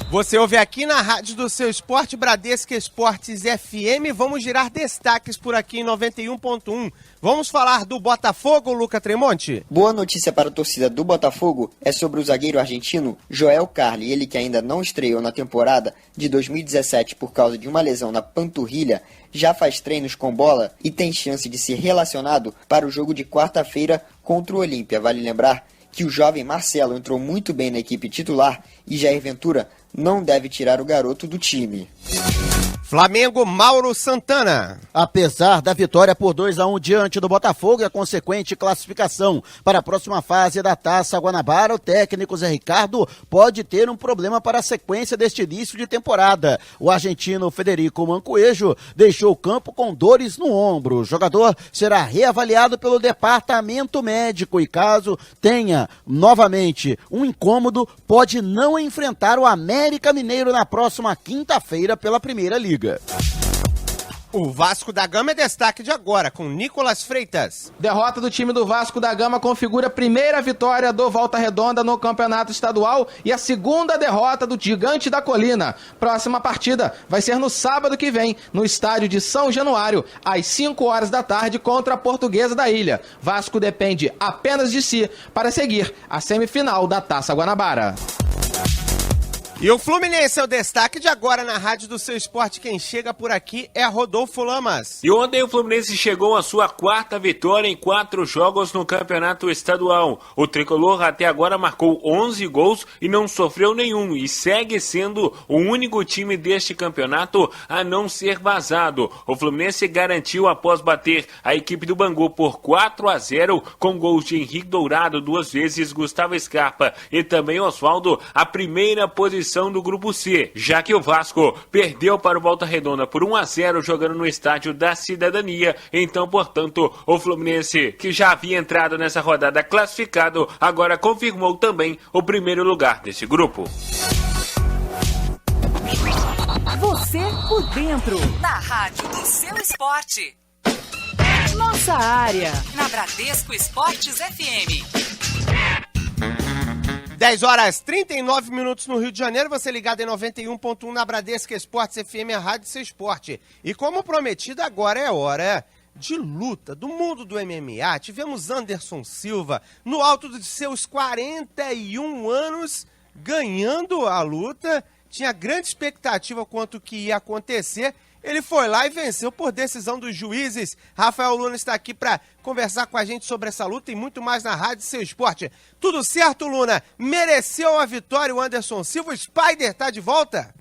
Você ouve aqui na rádio do seu esporte, Bradesco Esportes FM. Vamos girar destaques por aqui em 91.1. Vamos falar do Botafogo, Luca Tremonti? Boa notícia para a torcida do Botafogo é sobre o zagueiro argentino Joel Carli. Ele que ainda não estreou na temporada de 2017 por causa de uma lesão na panturrilha, já faz treinos com bola e tem chance de ser relacionado para o jogo de quarta-feira contra o Olímpia. Vale lembrar que o jovem Marcelo entrou muito bem na equipe titular e Jair Ventura não deve tirar o garoto do time. Flamengo, Mauro Santana. Apesar da vitória por 2-1 diante do Botafogo e a consequente classificação para a próxima fase da Taça Guanabara, o técnico Zé Ricardo pode ter um problema para a sequência deste início de temporada. O argentino Federico Mancoejo deixou o campo com dores no ombro. O jogador será reavaliado pelo departamento médico e caso tenha novamente um incômodo, pode não enfrentar o América Mineiro na próxima quinta-feira pela Primeira Liga. O Vasco da Gama é destaque de agora, com Nicolas Freitas. Derrota do time do Vasco da Gama configura a primeira vitória do Volta Redonda no campeonato estadual e a segunda derrota do Gigante da Colina. Próxima partida vai ser no sábado que vem, no estádio de São Januário, às 5 horas da tarde, contra a Portuguesa da Ilha. Vasco depende apenas de si para seguir a semifinal da Taça Guanabara. E o Fluminense é o destaque de agora na rádio do seu esporte. Quem chega por aqui é Rodolfo Lamas. E ontem o Fluminense chegou à sua quarta vitória em 4 jogos no campeonato estadual. O tricolor até agora marcou 11 gols e não sofreu nenhum e segue sendo o único time deste campeonato a não ser vazado. O Fluminense garantiu após bater a equipe do Bangu por 4-0 com gols de Henrique Dourado 2 vezes, Gustavo Scarpa e também Oswaldo, a primeira posição do grupo C, já que o Vasco perdeu para o Volta Redonda por 1-0 jogando no estádio da Cidadania. Então, portanto, o Fluminense, que já havia entrado nessa rodada classificado, agora confirmou também o primeiro lugar desse grupo. Você por dentro, na rádio do seu esporte. Nossa área, na Bradesco Esportes FM. 10 horas 39 minutos no Rio de Janeiro, você ligado em 91.1 na Bradesco Esportes FM, a rádio seu esporte. E como prometido, agora é hora de luta do mundo do MMA. Tivemos Anderson Silva no alto de seus 41 anos ganhando a luta. Tinha grande expectativa quanto que ia acontecer. Ele foi lá e venceu por decisão dos juízes. Rafael Luna está aqui para conversar com a gente sobre essa luta e muito mais na Rádio Seu Esporte. Tudo certo, Luna? Mereceu a vitória o Anderson Silva? O Spider está de volta?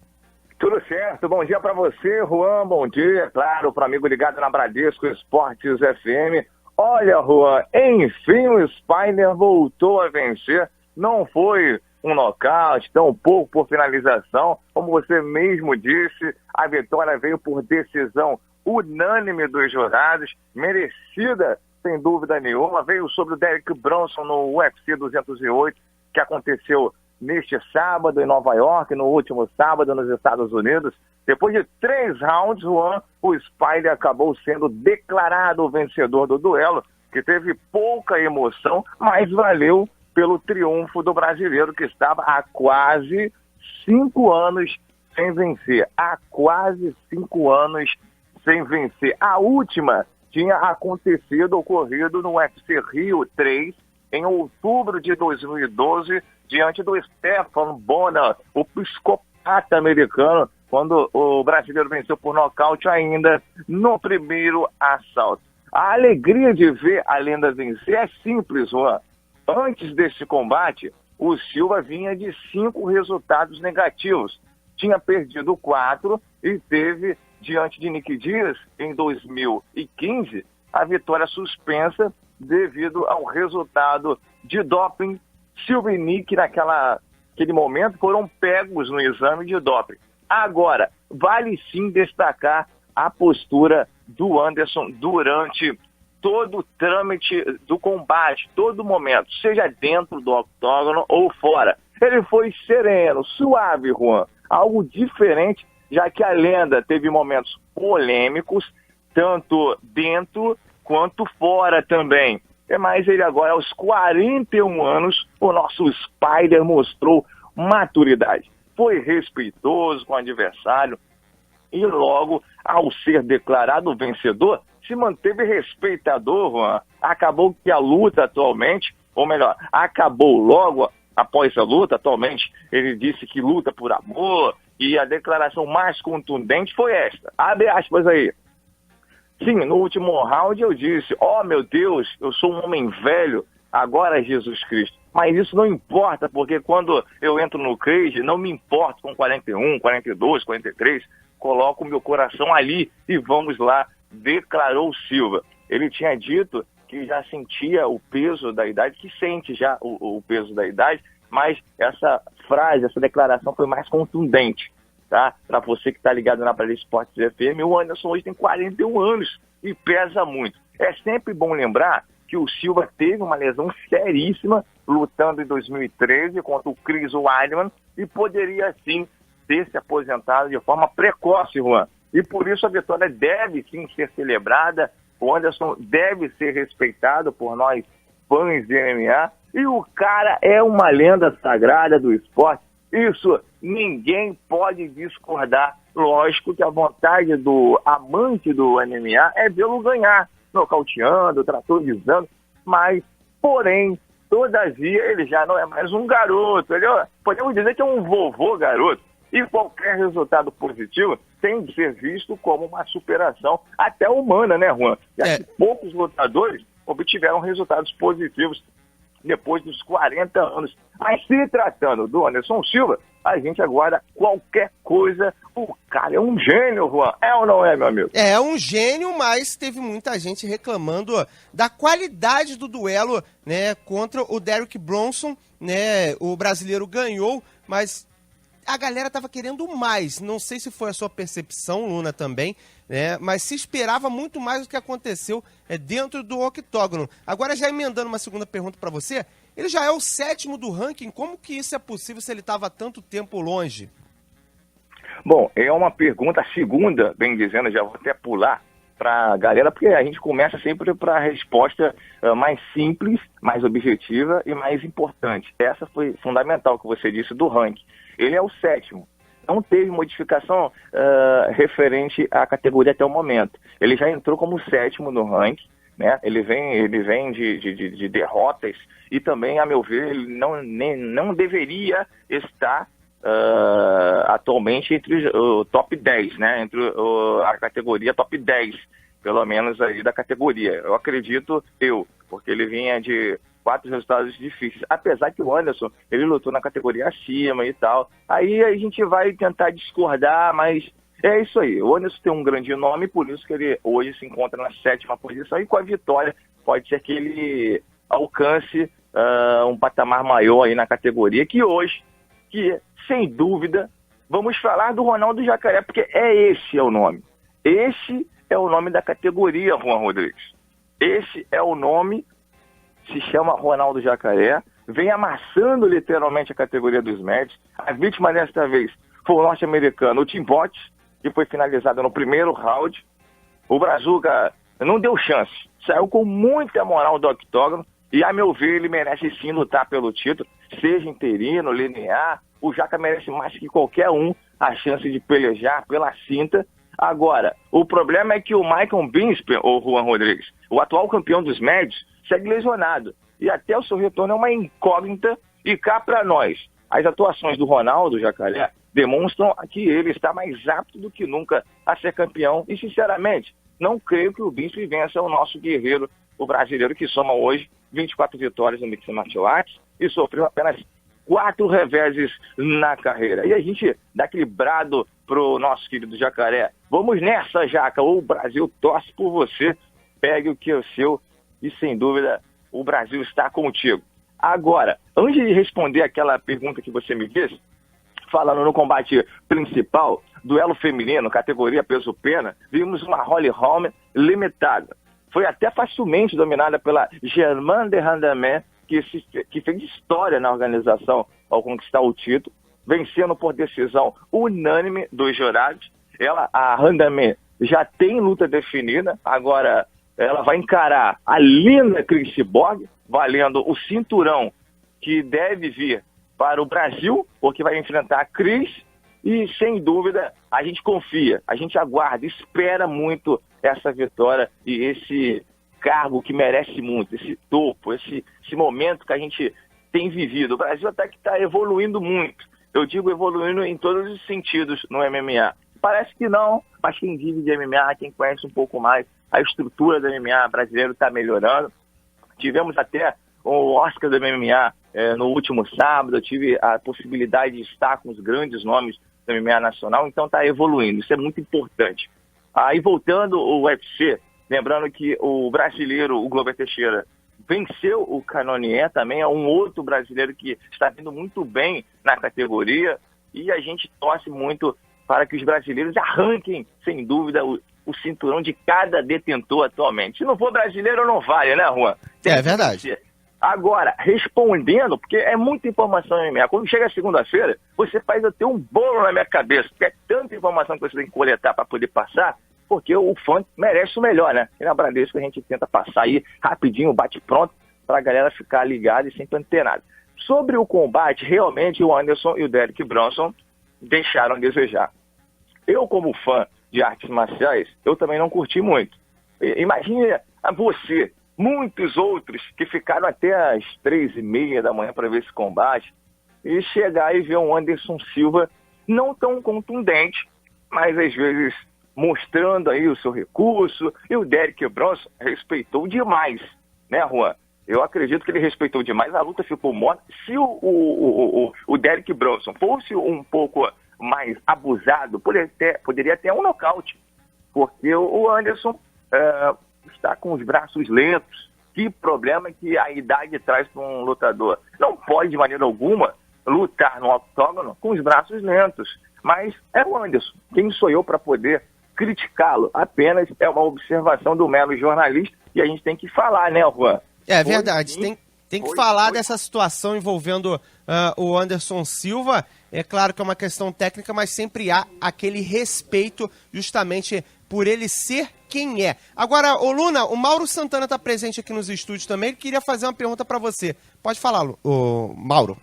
Tudo certo. Bom dia para você, Juan. Bom dia, claro, para amigo ligado na Bradesco Esportes FM. Olha, Juan, enfim o Spider voltou a vencer. Não foi um nocaute, tão pouco por finalização. Como você mesmo disse, a vitória veio por decisão unânime dos jurados, merecida, sem dúvida nenhuma. Veio sobre o Derek Brunson no UFC 208, que aconteceu neste sábado em Nova York, no último sábado nos Estados Unidos. Depois de 3 rounds, Juan, o Spider acabou sendo declarado o vencedor do duelo, que teve pouca emoção, mas valeu pelo triunfo do brasileiro, que estava há quase 5 anos sem vencer. Há quase 5 anos sem vencer. A última tinha ocorrido no UFC Rio 3, em outubro de 2012, diante do Stephan Bonner, o psicopata americano, quando o brasileiro venceu por nocaute ainda no primeiro assalto. A alegria de ver a lenda vencer é simples, Juan. Antes desse combate, o Silva vinha de 5 resultados negativos. Tinha perdido 4 e teve, diante de Nick Diaz, em 2015, a vitória suspensa devido ao resultado de doping. Silva e Nick, naquele momento, foram pegos no exame de doping. Agora, vale sim destacar a postura do Anderson durante todo o trâmite do combate, todo momento, seja dentro do octógono ou fora. Ele foi sereno, suave, Juan. Algo diferente, já que a lenda teve momentos polêmicos, tanto dentro quanto fora também. Mas ele agora, aos 41 anos, o nosso Spider mostrou maturidade. Foi respeitoso com o adversário e logo, ao ser declarado vencedor, se manteve respeitador, Juan. Acabou que a luta atualmente, ou melhor, acabou logo após a luta, atualmente ele disse que luta por amor, e a declaração mais contundente foi esta, abre aspas aí. Sim, no último round eu disse, meu Deus, eu sou um homem velho, agora é Jesus Cristo. Mas isso não importa, porque quando eu entro no cage, não me importo com 41, 42, 43, coloco o meu coração ali e vamos lá, declarou Silva. Ele tinha dito que já sentia o peso da idade, que sente já o peso da idade, mas essa frase, essa declaração foi mais contundente, tá? Para você que está ligado na Bradesco Esportes FM, o Anderson hoje tem 41 anos e pesa muito. É sempre bom lembrar que o Silva teve uma lesão seríssima lutando em 2013 contra o Chris Weidman e poderia sim ter se aposentado de forma precoce, Juan. E por isso a vitória deve sim ser celebrada, o Anderson deve ser respeitado por nós fãs de MMA, e o cara é uma lenda sagrada do esporte, isso ninguém pode discordar. Lógico que a vontade do amante do MMA é vê-lo ganhar, nocauteando, tratorizando, mas, porém, todavia, ele já não é mais um garoto, podemos dizer que é um vovô garoto, e qualquer resultado positivo tem de ser visto como uma superação até humana, né, Juan? Já que poucos lutadores obtiveram resultados positivos depois dos 40 anos. Mas se tratando do Anderson Silva, a gente aguarda qualquer coisa. O cara é um gênio, Juan. É ou não é, meu amigo? É um gênio, mas teve muita gente reclamando da qualidade do duelo, né, contra o Derek Brunson, né? O brasileiro ganhou, mas a galera tava querendo mais. Não sei se foi a sua percepção, Luna, também, né? Mas se esperava muito mais do que aconteceu dentro do octógono. Agora, já emendando uma segunda pergunta para você, ele já é o 7º do ranking. Como que isso é possível se ele estava tanto tempo longe? Bom, é uma pergunta, a segunda, bem dizendo, já vou até pular, para a galera, porque a gente começa sempre para a resposta mais simples, mais objetiva e mais importante. Essa foi fundamental que você disse do ranking. Ele é o 7º. Não teve modificação referente à categoria até o momento. Ele já entrou como 7º no ranking, né? Ele vem de derrotas e também, a meu ver, ele não deveria estar atualmente entre o top 10, né? Entre a categoria top 10, pelo menos aí da categoria. Eu acredito, porque ele vinha de 4 resultados difíceis. Apesar que o Anderson, ele lutou na categoria acima e tal. Aí a gente vai tentar discordar, mas é isso aí. O Anderson tem um grande nome, por isso que ele hoje se encontra na 7ª posição e com a vitória pode ser que ele alcance um patamar maior aí na categoria, que sem dúvida, vamos falar do Ronaldo Jacaré, porque esse é o nome. Esse é o nome da categoria, Juan Rodrigues. Esse é o nome, se chama Ronaldo Jacaré, vem amassando literalmente a categoria dos médios. A vítima desta vez foi o norte-americano, o Tim Potts, que foi finalizado no primeiro round. O Brazuca não deu chance, saiu com muita moral do octógono, e a meu ver ele merece sim lutar pelo título, seja interino, linear. O Jaca merece mais que qualquer um a chance de pelejar pela cinta. Agora, o problema é que o Michael Bisping, ou Juan Rodrigues, o atual campeão dos médios, segue lesionado. E até o seu retorno é uma incógnita. E cá para nós, as atuações do Ronaldo Jacaré demonstram que ele está mais apto do que nunca a ser campeão. E, sinceramente, não creio que o Bisping vença o nosso guerreiro, o brasileiro, que soma hoje 24 vitórias no Mixed Martial Arts e sofreu apenas 4 reveses na carreira. E a gente dá aquele brado pro nosso querido Jacaré. Vamos nessa, Jaca. O Brasil torce por você. Pegue o que é o seu e, sem dúvida, o Brasil está contigo. Agora, antes de responder aquela pergunta que você me fez, falando no combate principal, duelo feminino, categoria peso-pena, vimos uma Holly Holm limitada. Foi até facilmente dominada pela Germaine de Randamie, que fez história na organização ao conquistar o título, vencendo por decisão unânime dos jurados. A Randamie já tem luta definida, agora ela vai encarar a linda Cris Cyborg, valendo o cinturão que deve vir para o Brasil, porque vai enfrentar a Cris, e sem dúvida a gente confia, a gente aguarda, espera muito essa vitória e esse cargo que merece muito, esse topo, esse momento que a gente tem vivido. O Brasil até que está evoluindo muito. Eu digo evoluindo em todos os sentidos no MMA. Parece que não, mas quem vive de MMA, quem conhece um pouco mais, a estrutura do MMA brasileiro está melhorando. Tivemos até o Oscar do MMA no último sábado, eu tive a possibilidade de estar com os grandes nomes do MMA nacional, então está evoluindo, isso é muito importante. Aí voltando ao UFC, lembrando que o brasileiro, o Glover Teixeira, venceu o Cannonier, também é um outro brasileiro que está vindo muito bem na categoria, e a gente torce muito para que os brasileiros arranquem, sem dúvida, o cinturão de cada detentor atualmente. Se não for brasileiro, não vale, né, Juan? É verdade. Agora, respondendo, porque é muita informação em MMA. Quando chega segunda-feira, você faz até um bolo na minha cabeça, porque é tanta informação que você tem que coletar para poder passar, porque o fã merece o melhor, né? E na Bradesco a gente tenta passar aí rapidinho, bate pronto, para a galera ficar ligada e sempre antenada. Sobre o combate, realmente o Anderson e o Derek Brunson deixaram a desejar. Eu, como fã de artes marciais, eu também não curti muito. Imagine a você, muitos outros que ficaram até às 3h30 da manhã para ver esse combate, e chegar e ver um Anderson Silva não tão contundente, mas às vezes mostrando aí o seu recurso, e o Derek Brunson respeitou demais, né, Juan? Eu acredito que ele respeitou demais, a luta ficou morta. Se o Derek Brunson fosse um pouco mais abusado, poderia ter um nocaute, porque o Anderson está com os braços lentos. Que problema que a idade traz para um lutador. Não pode, de maneira alguma, lutar no octógono com os braços lentos. Mas é o Anderson. Quem sou eu para poder criticá-lo? Apenas é uma observação do mero jornalista e a gente tem que falar, né, Juan? É verdade. Tem que falar dessa situação envolvendo o Anderson Silva. É claro que é uma questão técnica, mas sempre há aquele respeito justamente por ele ser quem é. Agora, ô Luna, o Mauro Santana tá presente aqui nos estúdios também, ele queria fazer uma pergunta para você. Pode falar, ô Mauro.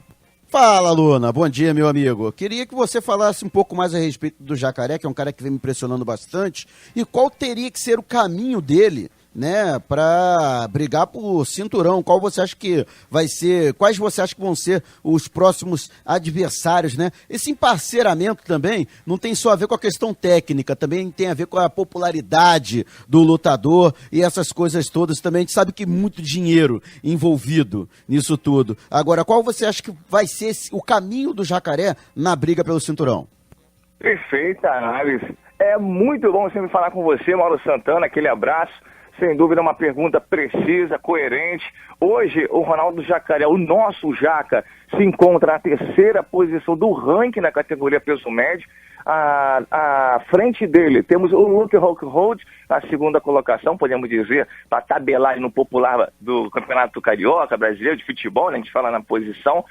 Fala, Luna. Bom dia, meu amigo. Queria que você falasse um pouco mais a respeito do Jacaré, que é um cara que vem me impressionando bastante, e qual teria que ser o caminho dele, né, para brigar por cinturão. Qual você acha que vai ser, quais você acha que vão ser os próximos adversários, né? Esse emparceiramento também não tem só a ver com a questão técnica, também tem a ver com a popularidade do lutador e essas coisas todas também. A gente sabe que muito dinheiro envolvido nisso tudo. Agora, qual você acha que vai ser o caminho do Jacaré na briga pelo cinturão? Perfeita análise. É muito bom sempre falar com você, Mauro Santana, aquele abraço. Sem dúvida, uma pergunta precisa, coerente. Hoje, o Ronaldo Jacaré, o nosso Jaca, se encontra na terceira posição do ranking na categoria peso médio. À frente dele, temos o Luke Rockhold na segunda colocação, podemos dizer, para tabelar no popular do Campeonato Carioca Brasileiro de Futebol, né? A gente fala na posição.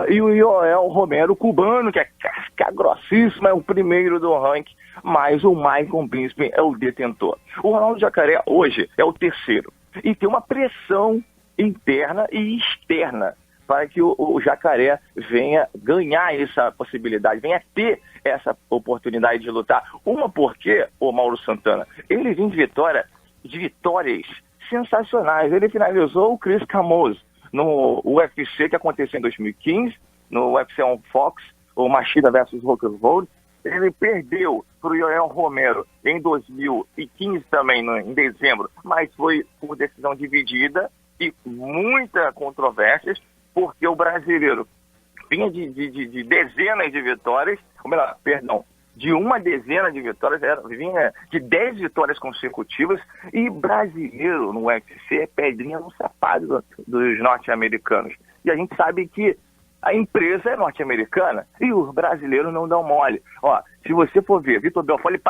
E o Yoel Romero, cubano, que é casca grossíssima, é o primeiro do ranking, mas o Michael Bisping é o detentor. O Ronaldo Jacaré hoje é o terceiro. E tem uma pressão interna e externa para que o Jacaré venha ganhar essa possibilidade, venha ter essa oportunidade de lutar. Uma porque, o Mauro Santana, ele vem de vitórias sensacionais. Ele finalizou o Chris Camozzo no UFC que aconteceu em 2015, no UFC on Fox, o Machida versus Rockhold. Ele perdeu para o Yoel Romero em 2015 também, em dezembro, mas foi por decisão dividida e muita controvérsias, porque o brasileiro vinha de dezenas de vitórias, ou melhor, perdão, de uma dezena de vitórias, vinha de 10 vitórias consecutivas, e brasileiro no UFC é pedrinha no sapato dos norte-americanos. E a gente sabe que a empresa é norte-americana e os brasileiros não dão mole. Ó, se você for ver, Vitor Belfort, ele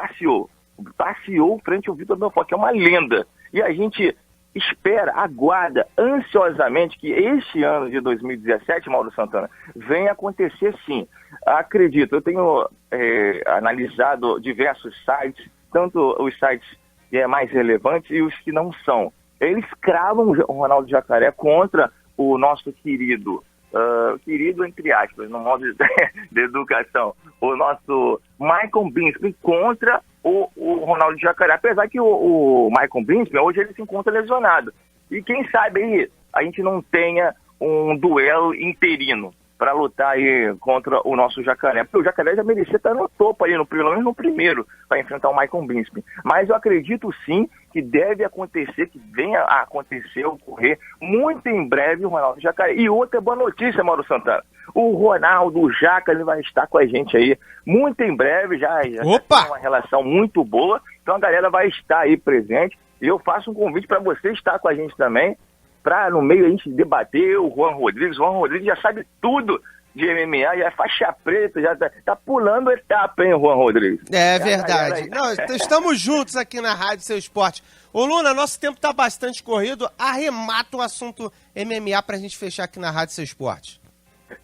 passeou frente ao Vitor Belfort, que é uma lenda. E a gente espera, aguarda ansiosamente que este ano de 2017, Mauro Santana, venha acontecer sim. Acredito, eu tenho analisado diversos sites, tanto os sites mais relevantes e os que não são. Eles cravam o Ronaldo Jacaré contra o nosso querido entre aspas, no modo de educação, o nosso Michael Bisping contra o Ronaldo Jacaré, apesar que o Michael Bisping hoje ele se encontra lesionado. E quem sabe aí a gente não tenha um duelo interino para lutar aí contra o nosso Jacaré, porque o Jacaré já merecia estar no topo aí, pelo menos no primeiro, para enfrentar o Michael Bisping. Mas eu acredito sim que deve acontecer, que venha a acontecer, ocorrer muito em breve o Ronaldo Jacaré. E outra boa notícia, Mauro Santana, o Ronaldo Jaca, ele vai estar com a gente aí muito em breve, já tem uma relação muito boa, então a galera vai estar aí presente, e eu faço um convite para você estar com a gente também, para no meio a gente debater. O Juan Rodrigues já sabe tudo de MMA, já é faixa preta, já tá pulando etapa, hein, Juan Rodrigues? É verdade. Não, estamos juntos aqui na Rádio Seu Esporte. Ô Luna, nosso tempo tá bastante corrido, arremata o assunto MMA pra gente fechar aqui na Rádio Seu Esporte.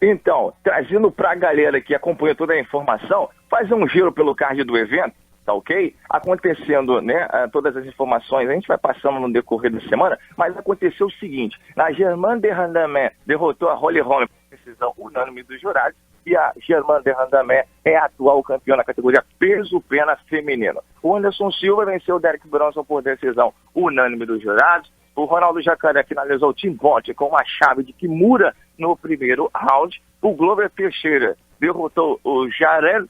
Então, trazendo pra galera que acompanha toda a informação, fazer um giro pelo card do evento, tá ok? Acontecendo, né, todas as informações, a gente vai passando no decorrer da semana, mas aconteceu o seguinte: a Germaine de Randamie derrotou a Holly Holm por decisão unânime dos jurados, e a Germaine de Randamie é a atual campeã na categoria peso-pena feminino. O Anderson Silva venceu o Derek Brunson por decisão unânime dos jurados. O Ronaldo Jacaré finalizou o Tim Bote com uma chave de Kimura no primeiro round. O Glover Teixeira derrotou o Jarel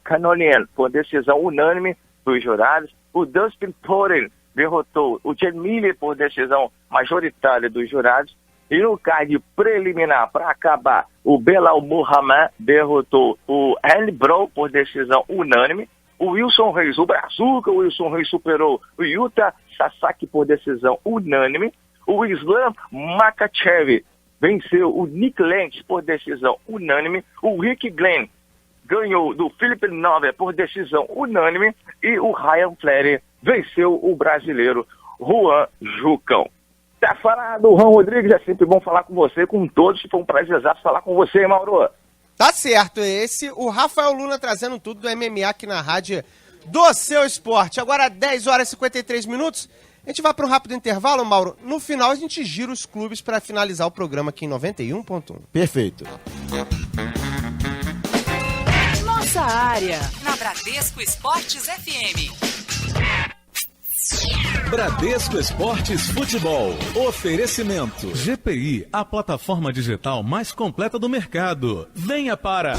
Cannonier por decisão unânime dos jurados. O Dustin Poirier derrotou o Jen Miller por decisão majoritária dos jurados. E no card preliminar, para acabar, o Belal Muhammad derrotou o Andy Brown por decisão unânime. O Wilson Reis, o Brazuca, o Wilson Reis superou o Yuta Sasaki por decisão unânime. O Islam Makhachev venceu o Nick Lentz por decisão unânime. O Rick Glenn ganhou do Felipe Nova por decisão unânime. E o Ryan Flair venceu o brasileiro Juan Jucão. Tá falado, Juan Rodrigues, é sempre bom falar com você, com todos. Foi um prazer falar com você, Mauro. Tá certo, o Rafael Luna trazendo tudo do MMA aqui na Rádio do seu esporte. Agora 10 horas e 53 minutos. A gente vai para um rápido intervalo, Mauro. No final a gente gira os clubes para finalizar o programa aqui em 91.1. Perfeito. Nossa área, na Bradesco Esportes FM. Bradesco Esportes Futebol. Oferecimento. GPI, a plataforma digital mais completa do mercado. Venha para...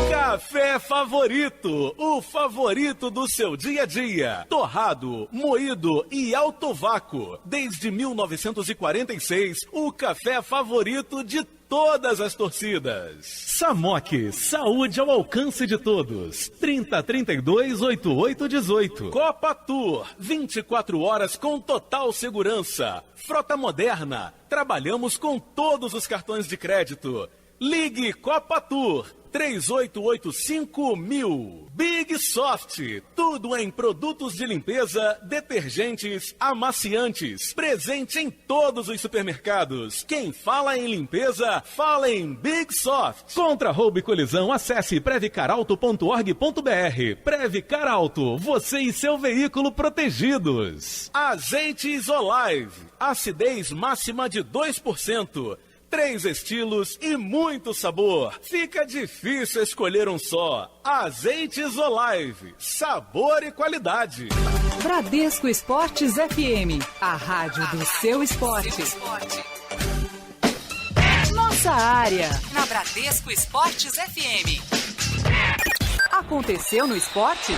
Café Favorito, o favorito do seu dia a dia. Torrado, moído e alto vácuo. Desde 1946, o café favorito de todas as torcidas. Samok, saúde ao alcance de todos. 3032-8818. Copa Tour, 24 horas com total segurança. Frota moderna, trabalhamos com todos os cartões de crédito. Ligue Copa Tour 3885.000. Big Soft, tudo em produtos de limpeza, detergentes, amaciantes. Presente em todos os supermercados. Quem fala em limpeza, fala em Big Soft. Contra roubo e colisão, acesse previcarauto.org.br. Previcar Auto, você e seu veículo protegidos. Azeite Isolive, acidez máxima de 2%. 3 estilos e muito sabor. Fica difícil escolher um só. Azeite Isolive, sabor e qualidade. Bradesco Esportes FM, a rádio do seu esporte. Nossa área, na Bradesco Esportes FM. Aconteceu no esporte?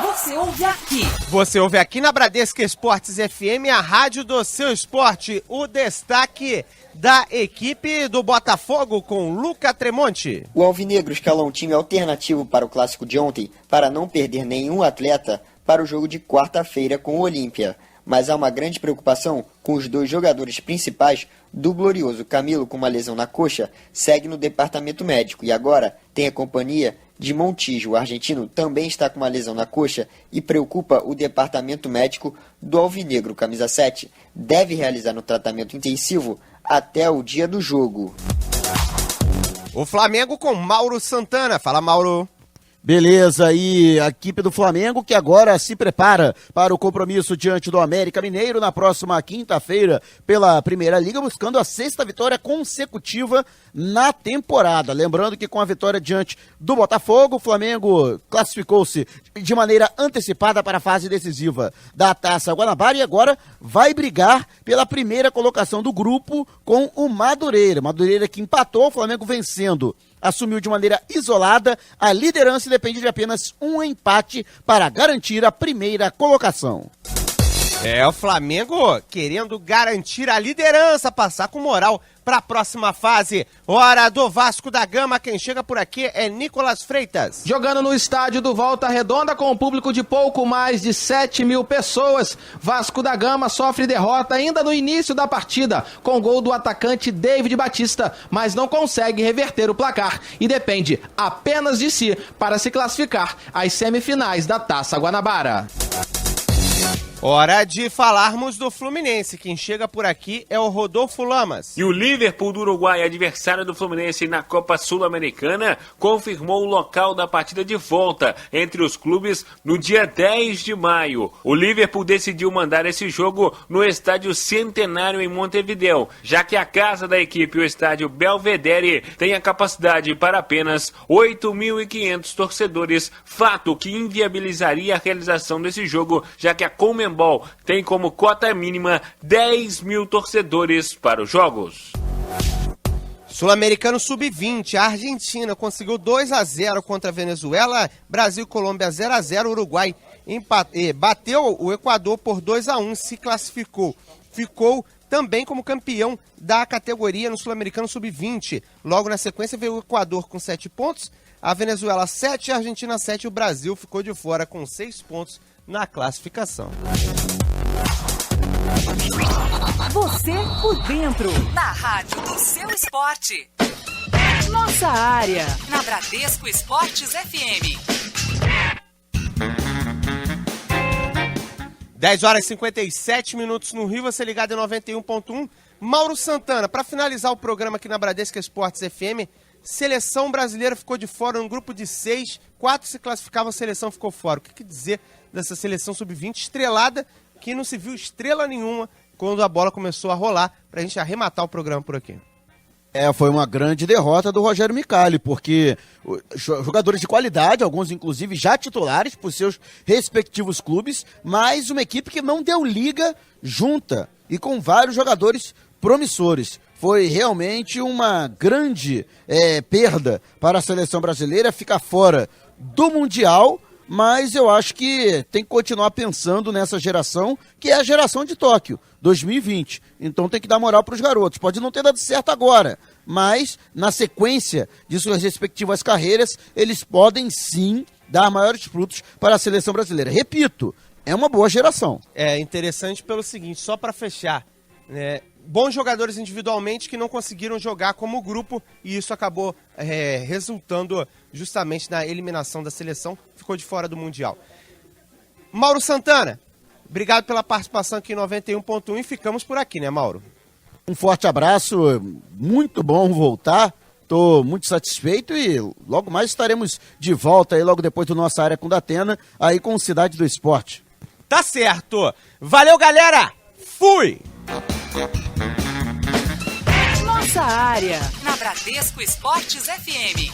Você ouve aqui. Você ouve aqui na Bradesco Esportes FM, a rádio do seu esporte. O destaque da equipe do Botafogo com Luca Tremonti. O Alvinegro escalou um time alternativo para o clássico de ontem, para não perder nenhum atleta para o jogo de quarta-feira com o Olímpia. Mas há uma grande preocupação com os 2 jogadores principais do Glorioso. Camilo, com uma lesão na coxa, segue no departamento médico e agora tem a companhia de Montijo. O argentino também está com uma lesão na coxa e preocupa o departamento médico do Alvinegro. Camisa 7 deve realizar um tratamento intensivo até o dia do jogo. O Flamengo com Mauro Santana. Fala, Mauro. Beleza, e a equipe do Flamengo que agora se prepara para o compromisso diante do América Mineiro na próxima quinta-feira pela Primeira Liga, buscando a 6ª vitória consecutiva na temporada. Lembrando que com a vitória diante do Botafogo, o Flamengo classificou-se de maneira antecipada para a fase decisiva da Taça Guanabara e agora vai brigar pela primeira colocação do grupo com o Madureira. Madureira que empatou, o Flamengo vencendo. Assumiu de maneira isolada a liderança e depende de apenas um empate para garantir a primeira colocação. É, o Flamengo querendo garantir a liderança, passar com moral para a próxima fase. Hora do Vasco da Gama, quem chega por aqui é Nicolas Freitas. Jogando no estádio do Volta Redonda com um público de pouco mais de 7.000 pessoas, Vasco da Gama sofre derrota ainda no início da partida, com gol do atacante David Batista, mas não consegue reverter o placar e depende apenas de si para se classificar às semifinais da Taça Guanabara. Hora de falarmos do Fluminense. Quem chega por aqui é o Rodolfo Lamas. E o Liverpool do Uruguai, adversário do Fluminense na Copa Sul-Americana, confirmou o local da partida de volta entre os clubes no dia 10 de maio. O Liverpool decidiu mandar esse jogo no Estádio Centenário em Montevidéu, já que a casa da equipe, o Estádio Belvedere, tem a capacidade para apenas 8.500 torcedores, fato que inviabilizaria a realização desse jogo, já que a Conmebol tem como cota mínima 10.000 torcedores para os jogos. Sul-Americano Sub-20, a Argentina conseguiu 2-0 contra a Venezuela, Brasil e Colômbia 0-0, Uruguai bateu o Equador por 2-1, se classificou. Ficou também como campeão da categoria no Sul-Americano Sub-20. Logo na sequência veio o Equador com 7 pontos, a Venezuela 7, a Argentina 7 e o Brasil ficou de fora com 6 pontos na classificação. Você por dentro, na rádio do seu esporte. Nossa área, na Bradesco Esportes FM. 10 horas e 57 minutos no Rio, você ligado em 91.1. Mauro Santana, para finalizar o programa aqui na Bradesco Esportes FM, Seleção brasileira ficou de fora no grupo de 6, 4 se classificavam, a seleção ficou fora. O que dizer dessa seleção sub-20 estrelada, que não se viu estrela nenhuma quando a bola começou a rolar, pra gente arrematar o programa por aqui. Foi uma grande derrota do Rogério Micali, porque jogadores de qualidade, alguns inclusive já titulares por seus respectivos clubes, mas uma equipe que não deu liga junta e com vários jogadores promissores. Foi realmente uma grande perda para a seleção brasileira ficar fora do Mundial, mas eu acho que tem que continuar pensando nessa geração, que é a geração de Tóquio, 2020. Então tem que dar moral para os garotos. Pode não ter dado certo agora, mas na sequência de suas respectivas carreiras, eles podem sim dar maiores frutos para a seleção brasileira. Repito, é uma boa geração. É interessante pelo seguinte, só para fechar, né? Bons jogadores individualmente que não conseguiram jogar como grupo e isso acabou resultando justamente na eliminação da seleção, ficou de fora do Mundial. Mauro Santana, obrigado pela participação aqui em 91.1 e ficamos por aqui, né, Mauro? Um forte abraço, muito bom voltar, estou muito satisfeito e logo mais estaremos de volta aí logo depois do Nossa Área com Datena, aí com Cidade do Esporte. Tá certo! Valeu, galera! Fui! Nossa Área, na Bradesco Esportes FM.